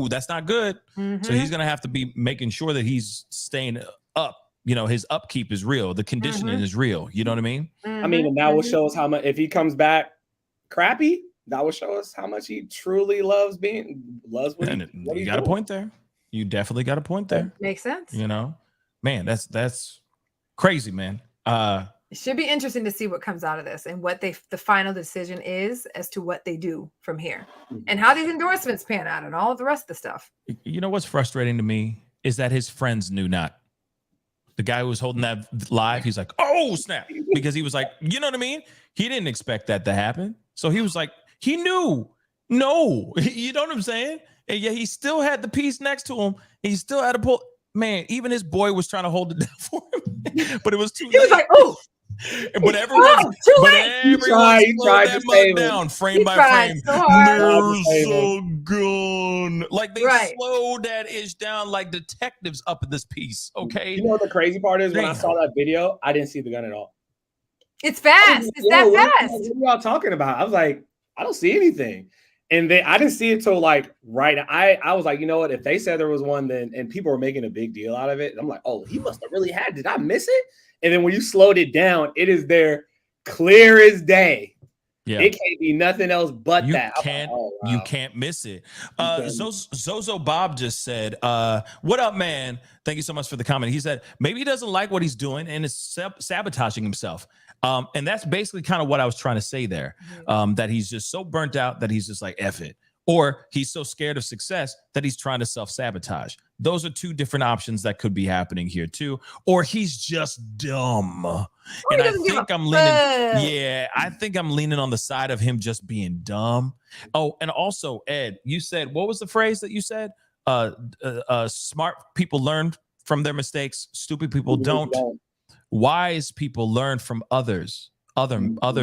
that's not good. Mm-hmm. So he's going to have to be making sure that he's staying up. His upkeep is real. The conditioning is real. You know what I mean? Mm-hmm. I mean, and that will show us how much, if he comes back crappy, that will show us how much he truly loves what you got a point there. You definitely got a point there. Makes sense. Man, that's crazy, man. It should be interesting to see what comes out of this and what the final decision is as to what they do from here and how these endorsements pan out and all of the rest of the stuff. You know what's frustrating to me is that his friends knew not. The guy who was holding that live, he's like, oh, snap. Because he was like, you know what I mean? He didn't expect that to happen. So he was like, he knew. No, you know what I'm saying? And yet he still had the piece next to him. He still had to pull. Man, even his boy was trying to hold it down for him, but it was too late. He was like, oh. But everyone slowed that mug down frame by frame. There's a gun. Like they slowed that ish down like detectives up in this piece. Okay. You know what the crazy part is? When I saw that video, I didn't see the gun at all. It's fast. It's that fast. What are y'all talking about? I was like, I don't see anything. And then I didn't see it till like right. I was like, you know what? If they said there was one, then and people were making a big deal out of it, I'm like, oh, he must have really had. Did I miss it? And then when you slowed it down, it is there clear as day. Yeah. It can't be nothing else but that. Can't, like, oh, wow. You can't miss it. Zozo Bob just said, what up, man? Thank you so much for the comment. He said, maybe he doesn't like what he's doing and is sabotaging himself. And that's basically kind of what I was trying to say there. That he's just so burnt out that he's just like, F it. Or he's so scared of success that he's trying to self-sabotage. Those are two different options that could be happening here too. Or he's just dumb. And I think I'm leaning, I think I'm leaning on the side of him just being dumb. Oh, and also, Ed, you said, what was the phrase that you said? Smart people learn from their mistakes. Stupid people don't. Wise people learn from other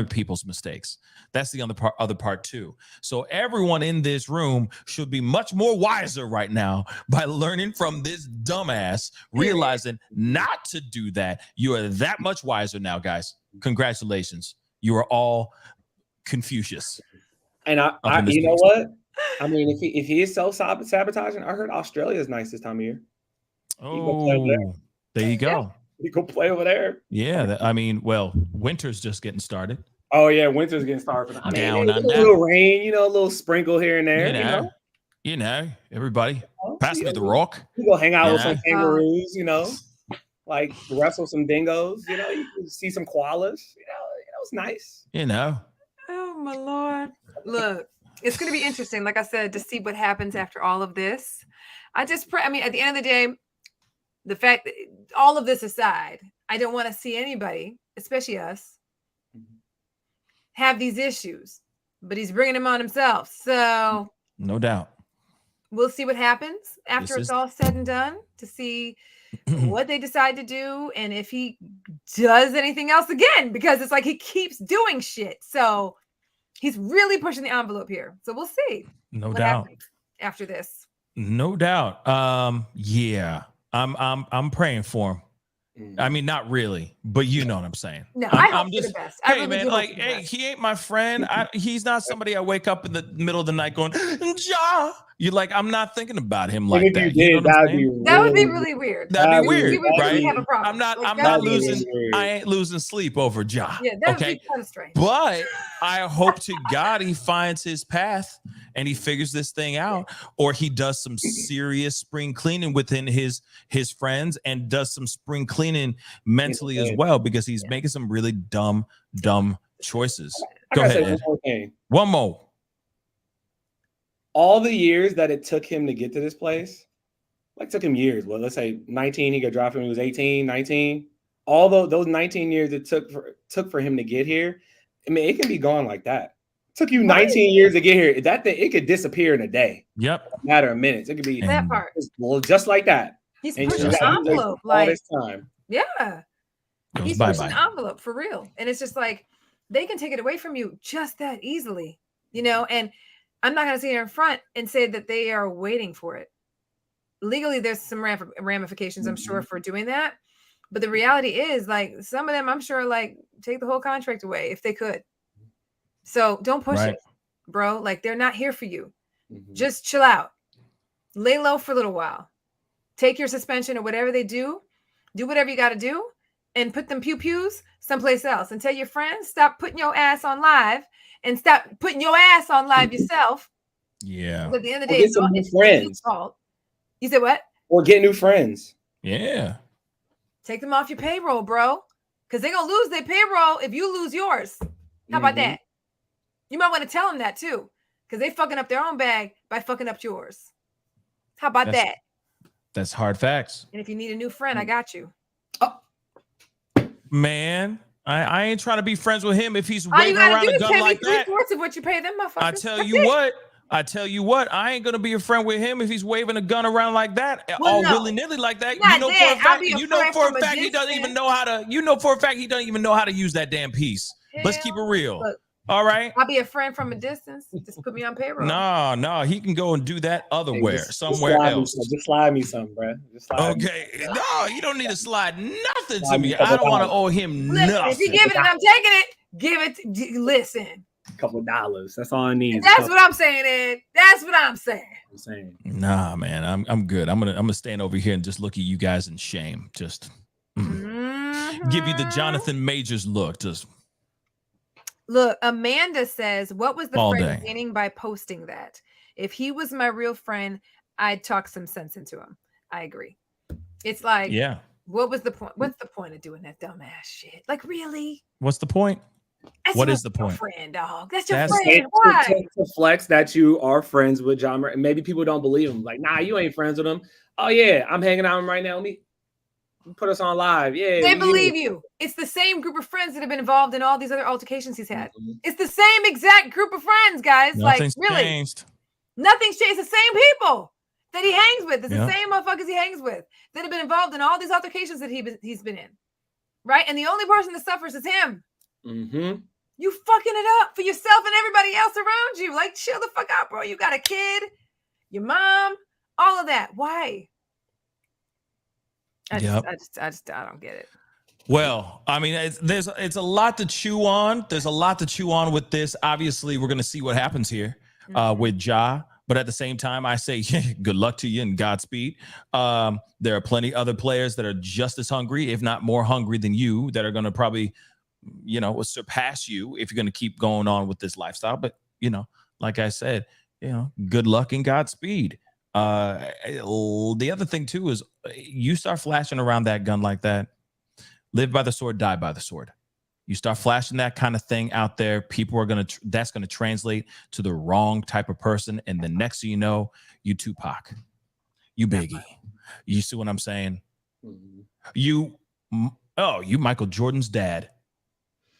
people's mistakes. That's the other part too. So everyone in this room should be much more wiser right now by learning from this dumbass, realizing not to do that. You are that much wiser now, guys. Congratulations. You are all Confucius. And I you know what? I mean, if he is self-sabotaging, I heard Australia is nice this time of year. Oh, there you go. You go play over there. Yeah, I mean, well, winter's just getting started. Oh yeah, winter's getting started. I mean, a little rain, a little sprinkle here and there. Everybody, pass me the rock. You go hang out with some kangaroos, like wrestle some dingoes. You can see some koalas. It's nice. Oh my Lord! Look, it's going to be interesting. Like I said, to see what happens after all of this. I just pray. I mean, at the end of the day, the fact that all of this aside, I don't want to see anybody, especially us, have these issues, but he's bringing them on himself. So no doubt. We'll see what happens after it's all said and done to see what they decide to do. And if he does anything else again, because it's like he keeps doing shit. So he's really pushing the envelope here. So we'll see. No doubt. After this. No doubt. Yeah. I'm praying for him. I mean, not really, but you know what I'm saying. No, I'm just the best. Hey, man, like, hey, he ain't my friend. He's not somebody I wake up in the middle of the night going, Ja. You're like, I'm not thinking about him like that. That would be really weird. That'd be weird, right? Have a problem. I'm not losing. I ain't losing sleep over Ja. Yeah, that would be kind of strange. But I hope to God he finds his path and he figures this thing out, or he does some serious spring cleaning within his friends and does some spring cleaning mentally as well, because he's making some really dumb choices. Go ahead, Ed. One more. All the years that it took him to get to this place, took him years. Well, let's say 19, he got drafted when he was 18, 19. All those 19 years it took for him to get here, I mean, it can be gone like that. It took you 19 years to get here. That thing, it could disappear in a day. Yep. A matter of minutes. It could be that part. Well, just like that. He's pushing the envelope. All this time. Yeah. He's pushing the envelope for real. And it's just like, they can take it away from you just that easily, and I'm not going to sit here in front and say that they are waiting for it. Legally, there's some ramifications, I'm sure, for doing that. But the reality is, some of them, I'm sure, take the whole contract away if they could. So don't push it, bro. They're not here for you. Just chill out. Lay low for a little while. Take your suspension or whatever they do. Do whatever you got to do and put them pew-pews someplace else. And tell your friends, stop putting your ass on live. And stop putting your ass on live yourself. Yeah. But at the end of the day, it's new friends. Fault. You said what? Or get new friends. Yeah. Take them off your payroll, bro. Because they're going to lose their payroll if you lose yours. How about that? You might want to tell them that too. Because they fucking up their own bag by fucking up yours. How about that? That's hard facts. And if you need a new friend, I got you. Oh. Man. I ain't trying to be friends with him if he's waving around a gun like that. 3/4 of what you pay them, motherfuckers. I tell you what, I ain't gonna be a friend with him if he's waving a gun around like that, willy-nilly like that. You know for a fact he doesn't even know how to. You know for a fact he doesn't even know how to use that damn piece. Let's keep it real. Look, all right. I'll be a friend from a distance. Just put me on payroll. No, he can go and do that somewhere else. Just slide me some, bro. Okay. No, you don't need to slide nothing to me. I don't want to owe him nothing. If you give it and I'm taking it, give it. Listen. A couple of dollars. That's all I need. That's what I'm saying, Ed. That's what I'm saying. I'm saying. Nah, man, I'm good. I'm gonna stand over here and just look at you guys in shame. Just give you the Jonathan Majors look. Just look. Amanda says, "What was the All friend day. gaining by posting that? If he was my real friend, I'd talk some sense into him." I agree. It's like, yeah. what was the point? What's the point of doing that dumbass shit? Like, really? What's the point? That's What your is the point? friend, dog. That's your That's- friend. Why? To flex that you are friends with John Morant. Maybe people don't believe him. Like, nah, you ain't friends with him. Oh yeah, I'm hanging out with him right now. Let me put us on live. Yeah, They believe you. It's the same group of friends that have been involved in all these other altercations he's had. It's the same exact group of friends, guys. Nothing's like, really, changed. nothing's changed. It's the same people that he hangs with. It's Yeah. the same motherfuckers he hangs with that have been involved in all these altercations that he's been in. Right? And the only person that suffers is him. Mm-hmm. You fucking it up for yourself and everybody else around you. Like, chill the fuck out, bro. You got a kid, your mom, all of that. Why? I don't get it. Well, I mean, it's a lot to chew on. There's a lot to chew on with this. Obviously, we're gonna see what happens here with Ja. But at the same time, I say, good luck to you and Godspeed. There are plenty other players that are just as hungry, if not more hungry than you, that are going to probably, surpass you if you're going to keep going on with this lifestyle. But, like I said, good luck and Godspeed. The other thing, too, is you start flashing around that gun like that, live by the sword, die by the sword. You start flashing that kind of thing out there, people are that's going to translate to the wrong type of person. And the next thing you know, you Tupac, you Biggie. You see what I'm saying? You Michael Jordan's dad.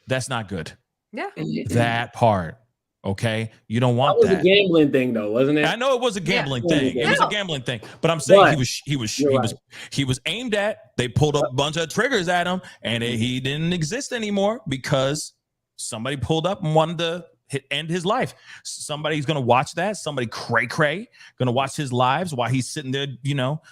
That's not good. Yeah. That part. Okay. You don't want that. Was that. a gambling thing though, wasn't it? I know it was a gambling thing. It was a gambling thing, but I'm saying he was aimed at. They pulled up a bunch of triggers at him, and he didn't exist anymore because somebody pulled up and wanted to end his life. Somebody's gonna watch that. Somebody cray gonna watch his lives while he's sitting there,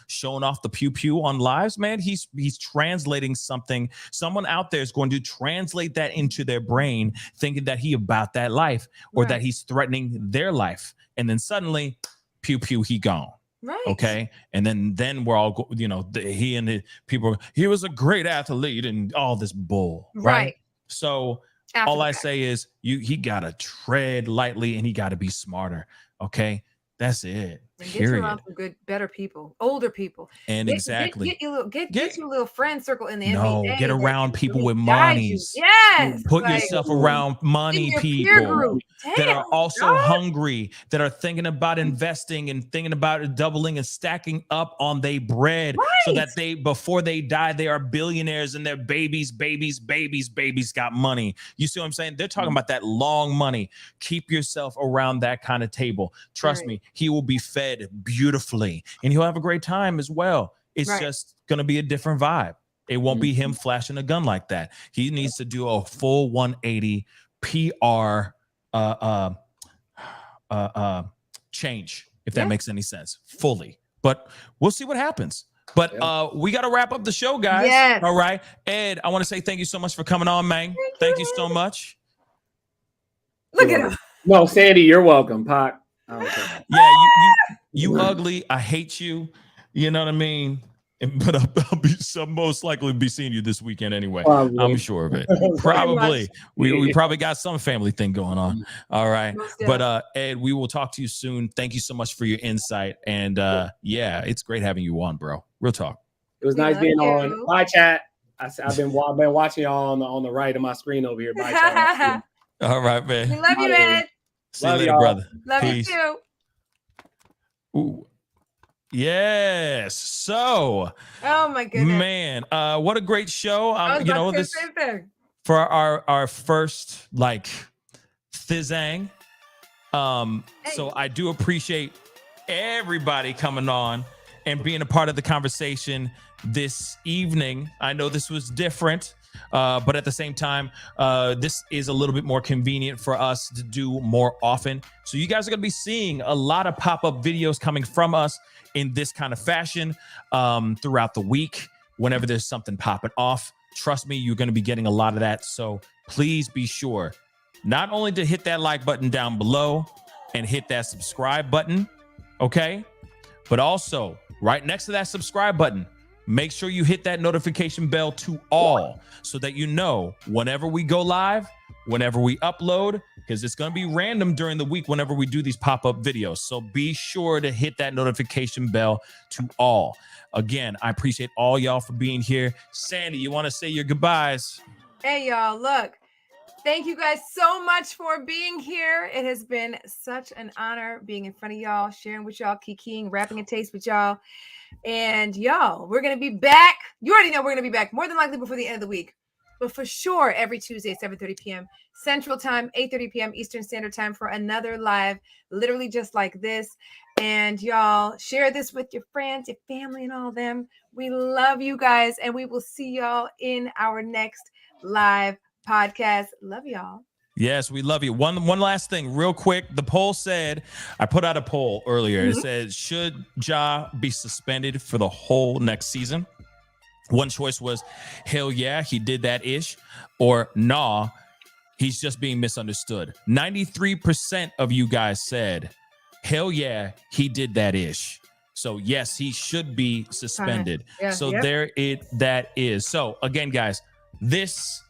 showing off the pew pew on lives. Man, he's translating something. Someone out there is going to translate that into their brain, thinking that he about that life or that he's threatening their life, and then suddenly, pew pew, he gone. Right. Okay. And then we're all, he and the people. He was a great athlete and all this bull. Right. So. All I say is he got to tread lightly and he got to be smarter. Okay. That's it. And get you around some better people, older people. And exactly. Get your little friend circle in the NBA. No, get around people with monies. Yes. Put yourself around money people that are also hungry, that are thinking about investing and thinking about doubling and stacking up on their bread so that before they die, they are billionaires and their babies got money. You see what I'm saying? They're talking about that long money. Keep yourself around that kind of table. Trust me, he will be fed beautifully and he'll have a great time as well. It's just going to be a different vibe. It won't be him flashing a gun like that. He needs to do a full 180 PR change, if that makes any sense, fully. But we'll see what happens. But we got to wrap up the show, guys. Yes. All right. Ed, I want to say thank you so much for coming on, man. Thank you so much. Look at him. No, Sandy, you're welcome, Pac. Yeah, you ugly. I hate you. You know what I mean? But I'll most likely be seeing you this weekend anyway. Probably. I'm sure of it. Probably. We probably got some family thing going on. All right. But Ed, we will talk to you soon. Thank you so much for your insight. And it's great having you on, bro. Real talk. It was nice being on. Bye, chat. I've been watching y'all on the right of my screen over here. Bye, chat. All right, man. We love you, Ed. See you later, brother. Love Peace. You too. Ooh. Yes. So, oh my goodness, man, what a great show. This for our first Thizang. So I do appreciate everybody coming on and being a part of the conversation this evening. I know this was different. But at the same time, this is a little bit more convenient for us to do more often. So you guys are going to be seeing a lot of pop-up videos coming from us in this kind of fashion throughout the week. Whenever there's something popping off, trust me, you're going to be getting a lot of that. So please be sure not only to hit that like button down below and hit that subscribe button, okay? But also right next to that subscribe button, make sure you hit that notification bell to all so that you know whenever we go live, whenever we upload, because it's going to be random during the week whenever we do these pop-up videos. So be sure to hit that notification bell to all. Again, I appreciate all y'all for being here. Sandy, you want to say your goodbyes? Hey, y'all, look. Thank you guys so much for being here. It has been such an honor being in front of y'all, sharing with y'all, kikiing, rapping a taste with y'all. And y'all, we're going to be back. You already know we're going to be back more than likely before the end of the week. But for sure, every Tuesday, 7:30 p.m. Central Time, 8:30 p.m. Eastern Standard Time for another live, literally just like this. And y'all, share this with your friends, your family, and all them. We love you guys, and we will see y'all in our next live podcast. Love y'all. Yes, we love you. One last thing real quick. The poll said, I put out a poll earlier. It said, should Ja be suspended for the whole next season? One choice was, hell yeah, he did that ish, or nah, he's just being misunderstood. 93% of you guys said, hell yeah, he did that ish. So yes, he should be suspended. Yeah, so yep. That is. So again, guys, this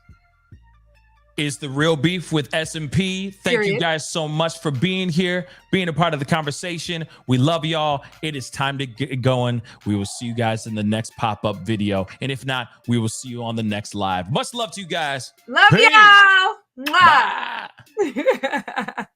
is The Real Beef with S&P. Thank you guys so much for being here, being a part of the conversation. We love y'all. It is time to get going. We will see you guys in the next pop-up video. And if not, we will see you on the next live. Much love to you guys. Love Peace. y'all. Mwah. Bye.